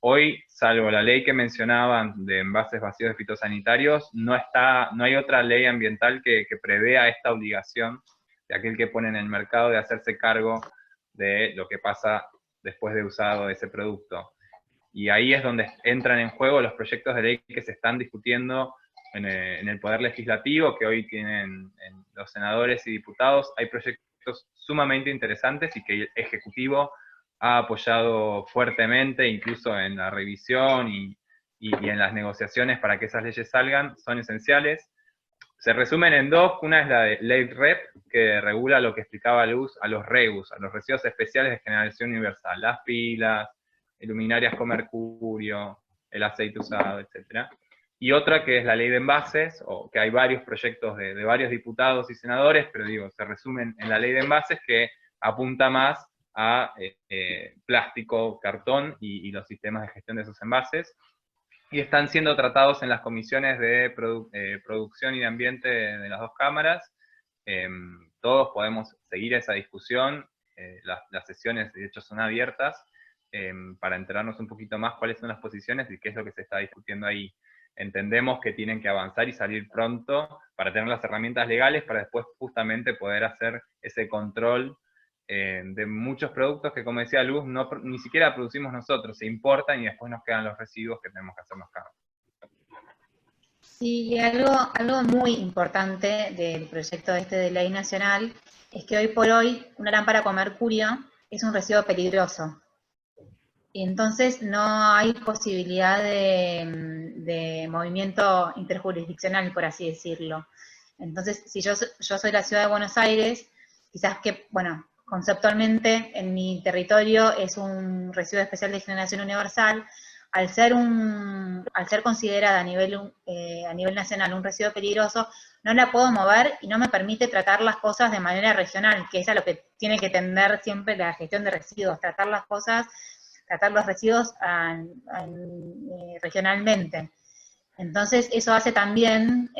Hoy, salvo la ley que mencionaban de envases vacíos de fitosanitarios, no hay otra ley ambiental que prevea esta obligación de aquel que pone en el mercado de hacerse cargo de lo que pasa después de usado ese producto. Y ahí es donde entran en juego los proyectos de ley que se están discutiendo en el Poder Legislativo, que hoy tienen los senadores y diputados. Hay proyectos sumamente interesantes y que el Ejecutivo ha apoyado fuertemente, incluso en la revisión y en las negociaciones para que esas leyes salgan, son esenciales. Se resumen en dos. Una es la de Ley REP, que regula lo que explicaba Luz a los REUS, a los residuos especiales de generación universal, las pilas, luminarias con mercurio, el aceite usado, etc. Y otra que es la ley de envases, o que hay varios proyectos de varios diputados y senadores, pero digo, se resumen en la ley de envases, que apunta más a plástico, cartón y los sistemas de gestión de esos envases. Y están siendo tratados en las comisiones de producción y de ambiente de las dos cámaras. Todos podemos seguir esa discusión, las sesiones de hecho son abiertas, para enterarnos un poquito más cuáles son las posiciones y qué es lo que se está discutiendo ahí. Entendemos que tienen que avanzar y salir pronto para tener las herramientas legales para después justamente poder hacer ese control de muchos productos que, como decía Luz, ni siquiera producimos nosotros, se importan y después nos quedan los residuos que tenemos que hacernos cargo. Sí, y algo muy importante del proyecto de ley nacional es que hoy por hoy una lámpara con mercurio es un residuo peligroso. Y entonces no hay posibilidad de movimiento interjurisdiccional, por así decirlo. Entonces, si yo soy la ciudad de Buenos Aires, quizás que, bueno, conceptualmente en mi territorio es un residuo especial de generación universal, al ser considerada a nivel nacional un residuo peligroso, no la puedo mover y no me permite tratar las cosas de manera regional, que es a lo que tiene que tender siempre la gestión de residuos, tratar los residuos regionalmente. Entonces, eso hace también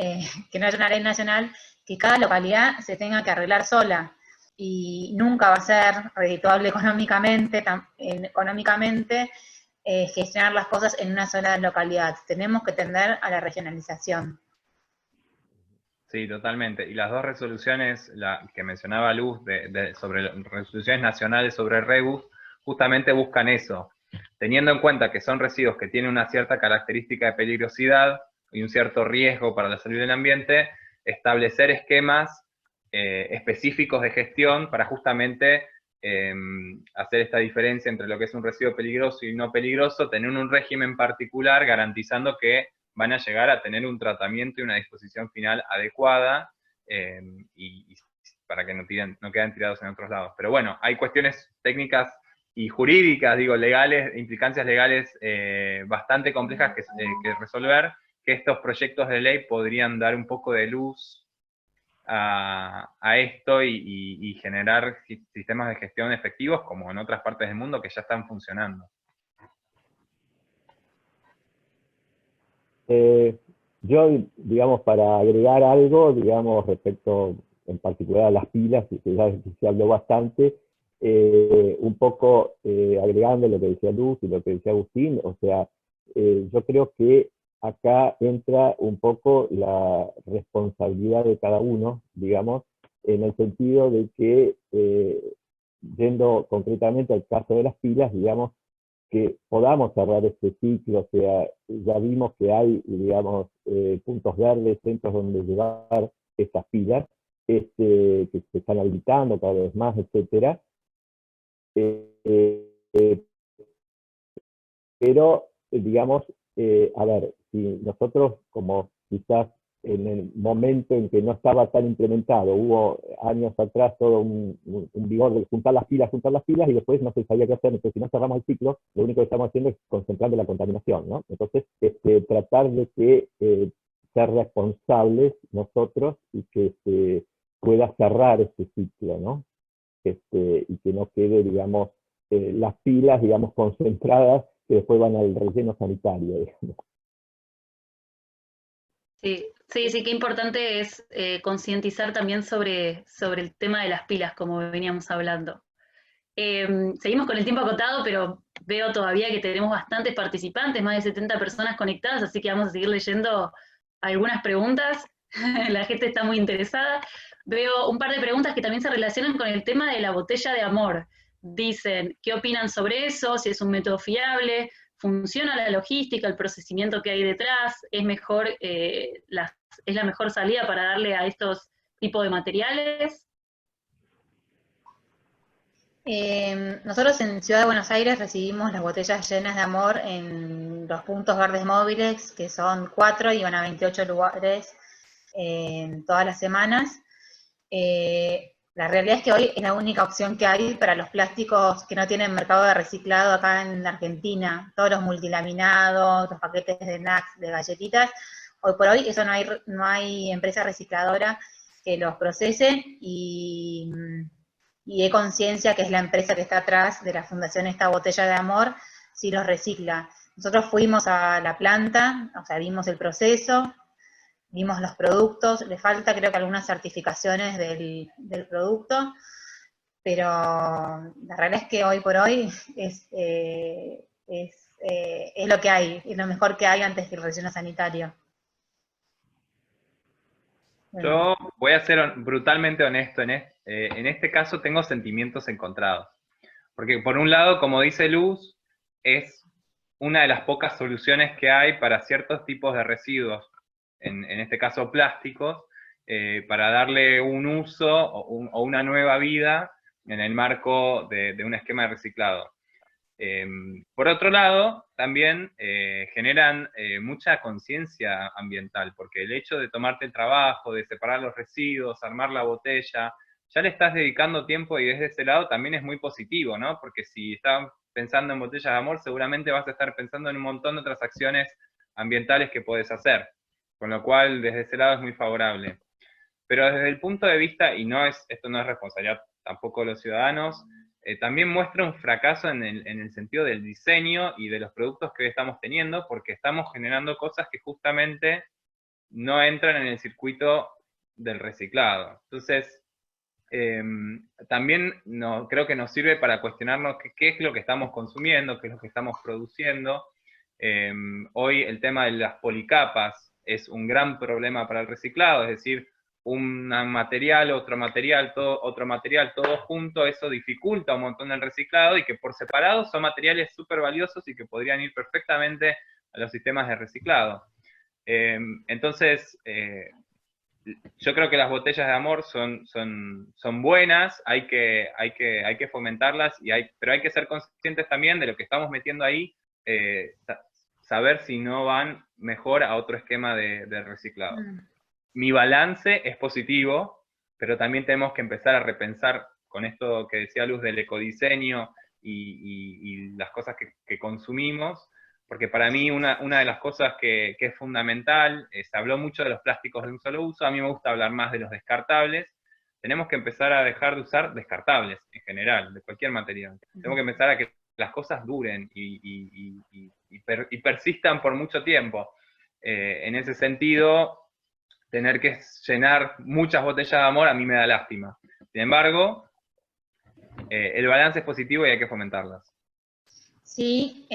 que no haya una ley nacional, que cada localidad se tenga que arreglar sola, y nunca va a ser redituable económicamente gestionar las cosas en una sola localidad. Tenemos que tender a la regionalización. Sí, totalmente. Y las dos resoluciones que mencionaba Luz sobre resoluciones nacionales sobre REUS, justamente buscan eso, teniendo en cuenta que son residuos que tienen una cierta característica de peligrosidad y un cierto riesgo para la salud del ambiente, establecer esquemas específicos de gestión para justamente hacer esta diferencia entre lo que es un residuo peligroso y no peligroso, tener un régimen particular garantizando que van a llegar a tener un tratamiento y una disposición final adecuada, y para que no queden tirados en otros lados. Pero bueno, hay cuestiones técnicas y jurídicas, digo, legales, implicancias legales bastante complejas que resolver, que estos proyectos de ley podrían dar un poco de luz a esto y generar sistemas de gestión efectivos como en otras partes del mundo que ya están funcionando. Yo, digamos, para agregar algo, digamos, respecto en particular a las pilas, que ya se habló bastante, un poco agregando lo que decía Luz y lo que decía Agustín, o sea, yo creo que acá entra un poco la responsabilidad de cada uno, digamos, en el sentido de que, yendo concretamente al caso de las pilas, digamos, que podamos cerrar este ciclo, o sea, ya vimos que hay, digamos, puntos verdes, centros donde llevar estas pilas, que se están habilitando cada vez más, etcétera. Pero, digamos, a ver, si nosotros como quizás en el momento en que no estaba tan implementado. Hubo años atrás todo un vigor de juntar las pilas, y después no se sabía qué hacer. Entonces, si no cerramos el ciclo, lo único que estamos haciendo es concentrando la contaminación, ¿no? Entonces, tratar de que ser responsables nosotros y que se pueda cerrar este ciclo, ¿no? Y que no quede, digamos, las pilas, digamos, concentradas que después van al relleno sanitario, digamos. Sí, qué importante es concientizar también sobre el tema de las pilas, como veníamos hablando. Seguimos con el tiempo acotado, pero veo todavía que tenemos bastantes participantes, más de 70 personas conectadas, así que vamos a seguir leyendo algunas preguntas. La gente está muy interesada. Veo un par de preguntas que también se relacionan con el tema de la botella de amor. Dicen, ¿qué opinan sobre eso? Si es un método fiable, ¿funciona la logística, el procesamiento que hay detrás? ¿Es mejor, es la mejor salida para darle a estos tipos de materiales? Nosotros en Ciudad de Buenos Aires recibimos las botellas llenas de amor en los puntos verdes móviles, que son 4 y van a 28 lugares todas las semanas. La realidad es que hoy es la única opción que hay para los plásticos que no tienen mercado de reciclado acá en Argentina. Todos los multilaminados, los paquetes de snacks, de galletitas, hoy por hoy eso no hay empresa recicladora que los procese, y E-Conciencia, que es la empresa que está atrás de la fundación Esta Botella de Amor, sí los recicla. Nosotros fuimos a la planta, o sea, vimos el proceso, vimos los productos, le falta creo que algunas certificaciones del producto, pero la realidad es que hoy por hoy es lo que hay, es lo mejor que hay antes del relleno sanitario. Yo voy a ser brutalmente honesto, en este caso tengo sentimientos encontrados. Porque por un lado, como dice Luz, es una de las pocas soluciones que hay para ciertos tipos de residuos, en este caso plásticos, para darle un uso o una nueva vida en el marco de un esquema de reciclado. Por otro lado, también generan mucha conciencia ambiental, porque el hecho de tomarte el trabajo, de separar los residuos, armar la botella, ya le estás dedicando tiempo, y desde ese lado también es muy positivo, ¿no? Porque si estás pensando en botellas de amor, seguramente vas a estar pensando en un montón de otras acciones ambientales que puedes hacer, con lo cual desde ese lado es muy favorable. Pero desde el punto de vista, y esto no es responsabilidad tampoco de los ciudadanos, también muestra un fracaso en el sentido del diseño y de los productos que hoy estamos teniendo, porque estamos generando cosas que justamente no entran en el circuito del reciclado. Entonces, también creo que nos sirve para cuestionarnos qué es lo que estamos consumiendo, qué es lo que estamos produciendo. Hoy el tema de las policapas es un gran problema para el reciclado, es decir, un material, otro material, todo junto, eso dificulta un montón el reciclado, y que por separado son materiales súper valiosos y que podrían ir perfectamente a los sistemas de reciclado. Entonces, yo creo que las botellas de amor son buenas, hay que fomentarlas, pero hay que ser conscientes también de lo que estamos metiendo ahí, saber si no van mejor a otro esquema de reciclado. Mi balance es positivo, pero también tenemos que empezar a repensar con esto que decía Luz del ecodiseño y las cosas que consumimos, porque para mí una de las cosas que es fundamental, se habló mucho de los plásticos de un solo uso, a mí me gusta hablar más de los descartables. Tenemos que empezar a dejar de usar descartables en general, de cualquier material. Tenemos que empezar a que las cosas duren y persistan por mucho tiempo. En ese sentido, tener que llenar muchas botellas de amor a mí me da lástima. Sin embargo, el balance es positivo y hay que fomentarlas. Sí,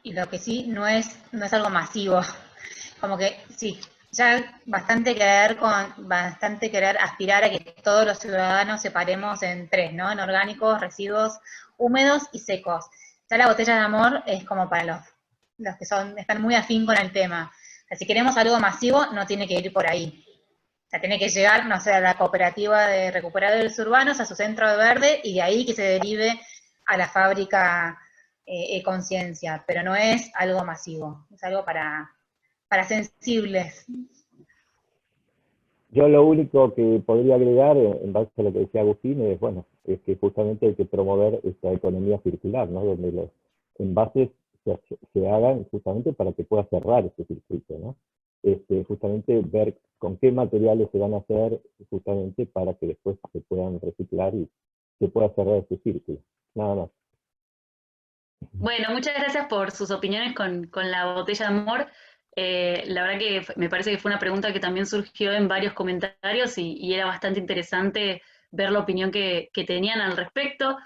y lo que sí no es algo masivo. Como que sí, ya bastante querer aspirar a que todos los ciudadanos separemos en 3, ¿no? En orgánicos, residuos húmedos y secos. Ya la botella de amor es como para los que están muy afín con el tema. O sea, si queremos algo masivo, no tiene que ir por ahí. O sea, tiene que llegar, no sé, a la cooperativa de recuperadores urbanos, a su centro de verde, y de ahí que se derive a la fábrica E-Conciencia. Pero no es algo masivo, es algo para para sensibles. Yo lo único que podría agregar, en base a lo que decía Agustín, es, bueno, es que justamente hay que promover esta economía circular, ¿no? Donde los envases se hagan justamente para que pueda cerrar ese circuito, ¿no? Justamente ver con qué materiales se van a hacer, justamente para que después se puedan reciclar y se pueda cerrar ese círculo. Nada más. Bueno, muchas gracias por sus opiniones con la botella de amor. La verdad que me parece que fue una pregunta que también surgió en varios comentarios y era bastante interesante ver la opinión que tenían al respecto.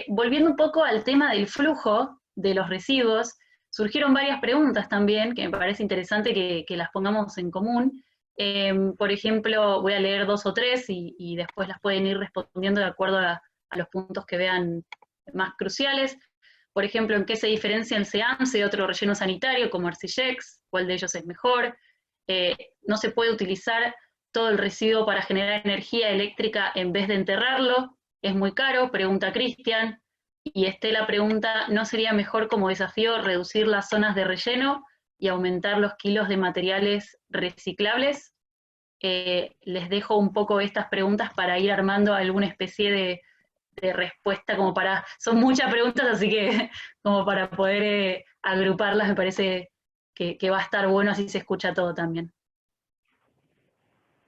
Volviendo un poco al tema del flujo de los residuos, surgieron varias preguntas también que me parece interesante que las pongamos en común. Por ejemplo, voy a leer 2 o 3 y después las pueden ir respondiendo de acuerdo a los puntos que vean más cruciales. Por ejemplo, ¿en qué se diferencia el SEAMSE de otro relleno sanitario como Arcillex? ¿Cuál de ellos es mejor? ¿No se puede utilizar todo el residuo para generar energía eléctrica en vez de enterrarlo? ¿Es muy caro? Pregunta Cristian. Y Estela pregunta, ¿no sería mejor como desafío reducir las zonas de relleno y aumentar los kilos de materiales reciclables? Les dejo un poco estas preguntas para ir armando alguna especie de respuesta, como para, son muchas preguntas, así que como para poder agruparlas, me parece que va a estar bueno, así se escucha todo también.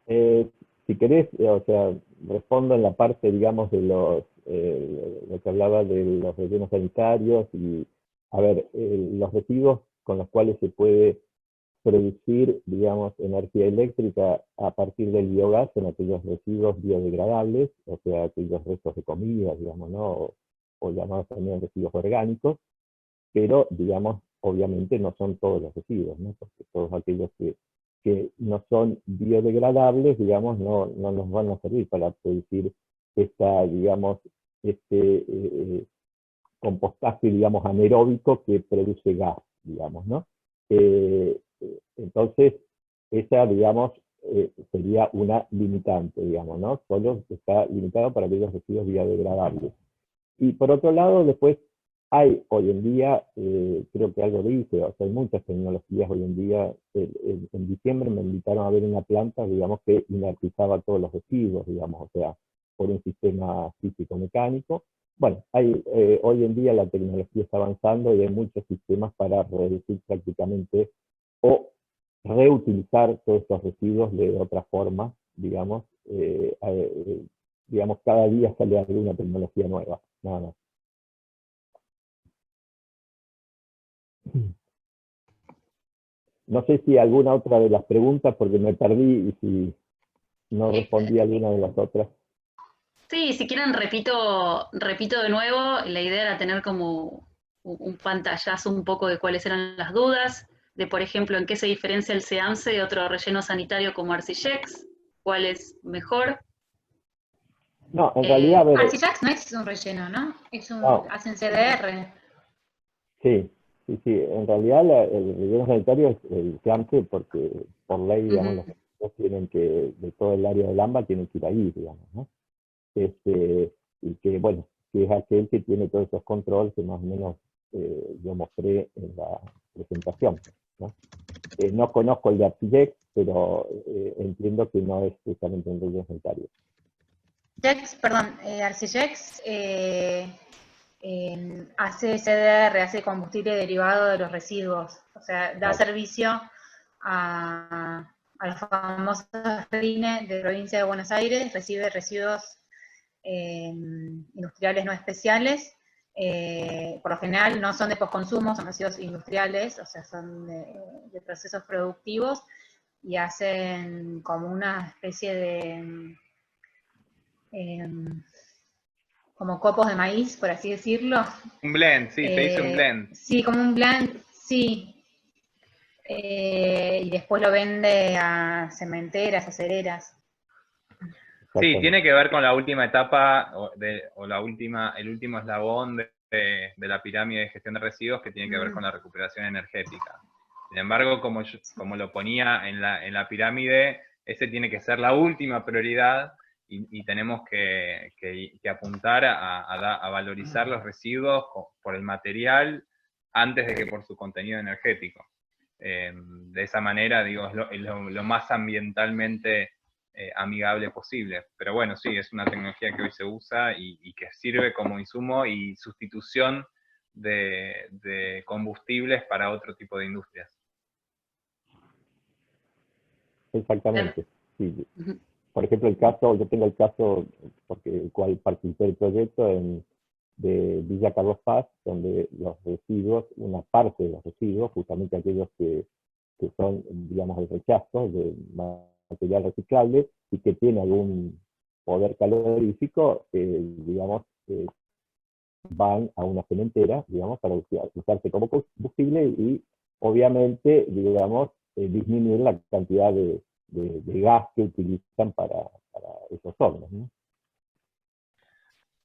Si querés, o sea, respondo en la parte, digamos, de lo que hablaba de los rellenos sanitarios y, a ver, los residuos con los cuales se puede producir, digamos, energía eléctrica a partir del biogás son aquellos residuos biodegradables, o sea, aquellos restos de comida, digamos, ¿no? O llamados también residuos orgánicos, pero, digamos, obviamente no son todos los residuos, ¿no? Porque todos aquellos que no son biodegradables, digamos, no nos van a servir para producir digamos, compostaje, digamos, anaeróbico que produce gas, digamos, ¿no? Entonces, esa, digamos, sería una limitante, digamos, ¿no? Solo está limitado para aquellos residuos biodegradables. Y por otro lado, después hay hoy en día, creo que algo dice, o sea, hay muchas tecnologías hoy en día. En diciembre me invitaron a ver una planta, digamos, que inertizaba todos los residuos, digamos, o sea, por un sistema físico-mecánico. Bueno, hoy en día la tecnología está avanzando y hay muchos sistemas para reducir prácticamente o reutilizar todos estos residuos de otra forma, digamos. Digamos, cada día sale alguna tecnología nueva, nada más. No sé si alguna otra de las preguntas, porque me perdí y si no respondí a alguna de las otras. Sí, si quieren repito de nuevo, la idea era tener como un pantallazo un poco de cuáles eran las dudas, de por ejemplo en qué se diferencia el SEAMSE de otro relleno sanitario como Arcillex, cuál es mejor. No, en realidad, a ver... Arcillex no es un relleno, ¿no? Hacen CDR. Sí, en realidad el relleno sanitario es el SEAMSE porque por ley, digamos, los residuos tienen que, de todo el área del AMBA, tienen que ir ahí, digamos, ¿no? Y que, bueno, que es aquel que tiene todos esos controles que más o menos yo mostré en la presentación, ¿no? No conozco el de Arcillex, pero entiendo que no es justamente un relleno sanitario. Arcillex hace CDR, hace combustible derivado de los residuos, o sea, da servicio a los famosos RINE de provincia de Buenos Aires, recibe residuos industriales no especiales, por lo general no son de postconsumo, son residuos industriales, o sea, son de procesos productivos, y hacen como una especie de como copos de maíz, por así decirlo. Un blend, sí, se dice un blend. Sí, como un blend, sí. Y después lo vende a cementeras, acereras. Sí, tiene que ver con la última etapa, el último eslabón de la pirámide de gestión de residuos, que tiene que ver con la recuperación energética. Sin embargo, como lo ponía en la pirámide, ese tiene que ser la última prioridad, y tenemos que apuntar a valorizar los residuos por el material antes de que por su contenido energético. De esa manera, digo, es lo más ambientalmente amigable posible. Pero bueno, sí, es una tecnología que hoy se usa y que sirve como insumo y sustitución de combustibles para otro tipo de industrias. Exactamente, sí. Ujú. Por ejemplo, yo tengo el caso, porque el cual participé del proyecto de Villa Carlos Paz, donde los residuos, una parte de los residuos, justamente aquellos que son, digamos, de rechazo, de material reciclable, y que tiene algún poder calorífico, digamos, van a una cementera, digamos, para usarse como combustible y, obviamente, digamos, disminuir la cantidad de gas que utilizan para esos hornos, ¿no?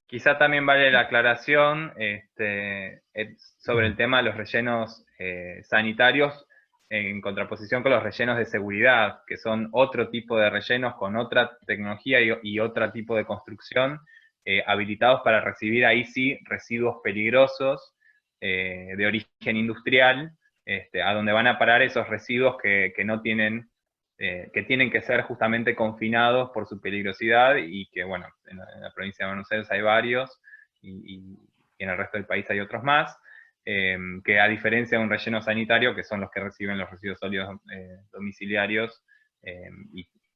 Quizá también vale la aclaración sobre el tema de los rellenos sanitarios en contraposición con los rellenos de seguridad, que son otro tipo de rellenos con otra tecnología y otro tipo de construcción, habilitados para recibir ahí sí residuos peligrosos de origen industrial, a donde van a parar esos residuos que no tienen, que tienen que ser justamente confinados por su peligrosidad y que, bueno, en la provincia de Buenos Aires hay varios y en el resto del país hay otros más, que a diferencia de un relleno sanitario, que son los que reciben los residuos sólidos domiciliarios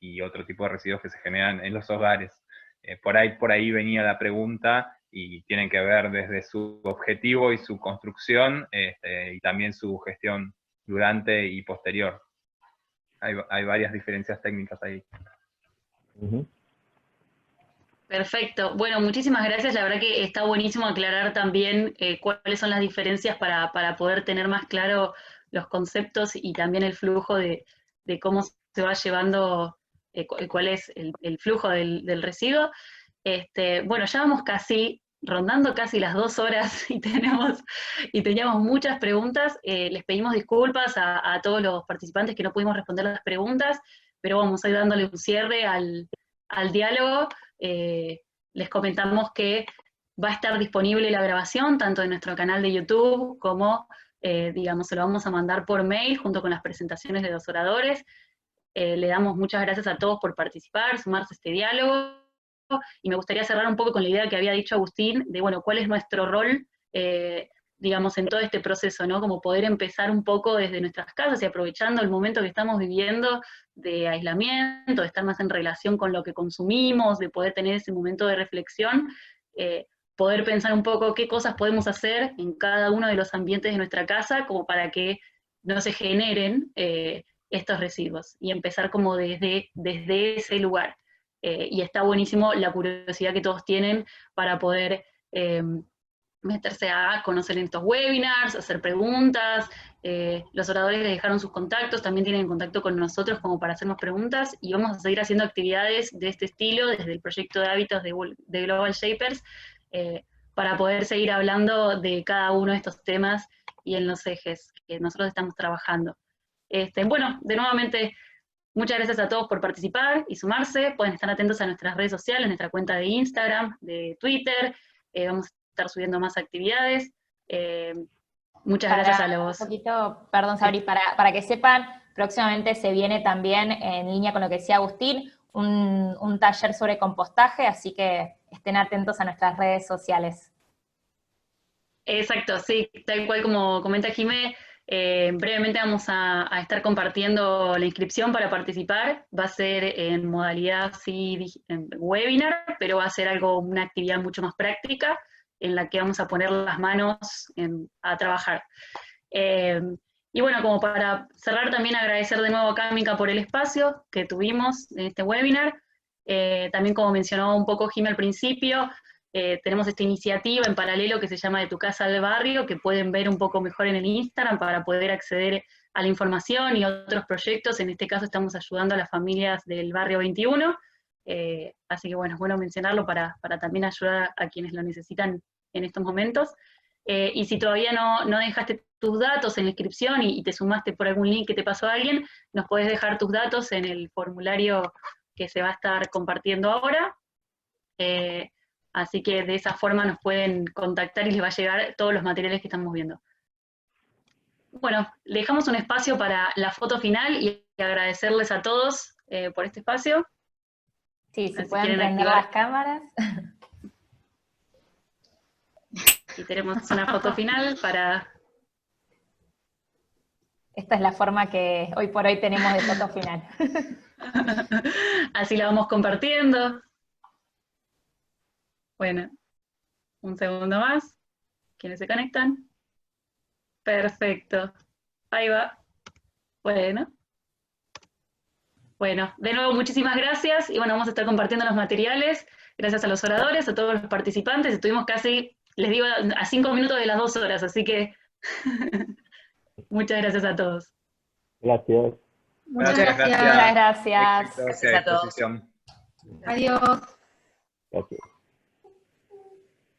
y otro tipo de residuos que se generan en los hogares. Por ahí venía la pregunta y tienen que ver desde su objetivo y su construcción y también su gestión durante y posterior. Hay varias diferencias técnicas ahí. Uh-huh. Perfecto. Bueno, muchísimas gracias. La verdad que está buenísimo aclarar también cuáles son las diferencias para poder tener más claro los conceptos y también el flujo de cómo se va llevando, cuál es el flujo del residuo. Bueno, ya vamos rondando casi las 2 horas y teníamos muchas preguntas. Les pedimos disculpas a todos los participantes que no pudimos responder las preguntas, pero vamos a ir dándole un cierre al diálogo. Les comentamos que va a estar disponible la grabación tanto en nuestro canal de YouTube como, digamos, se lo vamos a mandar por mail junto con las presentaciones de los oradores. Le damos muchas gracias a todos por participar, sumarse a este diálogo, y me gustaría cerrar un poco con la idea que había dicho Agustín, de, bueno, cuál es nuestro rol, digamos, en todo este proceso, ¿no? Como poder empezar un poco desde nuestras casas y aprovechando el momento que estamos viviendo de aislamiento, de estar más en relación con lo que consumimos, de poder tener ese momento de reflexión, poder pensar un poco qué cosas podemos hacer en cada uno de los ambientes de nuestra casa como para que no se generen estos residuos, y empezar como desde ese lugar. Y está buenísimo la curiosidad que todos tienen para poder meterse a conocer en estos webinars, hacer preguntas. Los oradores les dejaron sus contactos, también tienen contacto con nosotros como para hacernos preguntas, y vamos a seguir haciendo actividades de este estilo desde el proyecto de hábitos de Global Shapers, para poder seguir hablando de cada uno de estos temas y en los ejes que nosotros estamos trabajando. Bueno, de nuevamente, muchas gracias a todos por participar y sumarse. Pueden estar atentos a nuestras redes sociales, nuestra cuenta de Instagram, de Twitter. Vamos a estar subiendo más actividades. Muchas gracias a los... Un poquito, perdón, Sabri, para que sepan, próximamente se viene también, en línea con lo que decía Agustín, un taller sobre compostaje, así que estén atentos a nuestras redes sociales. Exacto, sí, tal cual como comenta Jimé. Brevemente vamos a estar compartiendo la inscripción para participar. Va a ser en modalidad sí, en webinar, pero va a ser una actividad mucho más práctica en la que vamos a poner las manos a trabajar. Y bueno, como para cerrar, también agradecer de nuevo a Cámica por el espacio que tuvimos en este webinar. También, como mencionó un poco Jimé al principio, tenemos esta iniciativa en paralelo que se llama De tu casa al barrio, que pueden ver un poco mejor en el Instagram para poder acceder a la información y otros proyectos. En este caso estamos ayudando a las familias del barrio 21, así que bueno, es bueno mencionarlo para también ayudar a quienes lo necesitan en estos momentos. Y si todavía no dejaste tus datos en la inscripción y te sumaste por algún link que te pasó a alguien, nos podés dejar tus datos en el formulario que se va a estar compartiendo ahora. Así que de esa forma nos pueden contactar y les va a llegar todos los materiales que estamos viendo. bueno, dejamos un espacio para la foto final y agradecerles a todos por este espacio. Sí, si Así pueden quieren prender activar. las cámaras. Y tenemos una foto final para... Esta es la forma que hoy por hoy tenemos de foto final. Así la vamos compartiendo. Bueno, un segundo más. ¿Quiénes se conectan? Perfecto. Ahí va. Bueno. Bueno, de nuevo muchísimas gracias y bueno, vamos a estar compartiendo los materiales. Gracias a los oradores, a todos los participantes. Estuvimos casi, les digo, a 5 minutos de las 2 horas, así que muchas gracias a todos. Gracias. Muchas Muchas gracias. Muchas gracias. Éxitos y Gracias a a todos. disposición. Adiós. Gracias.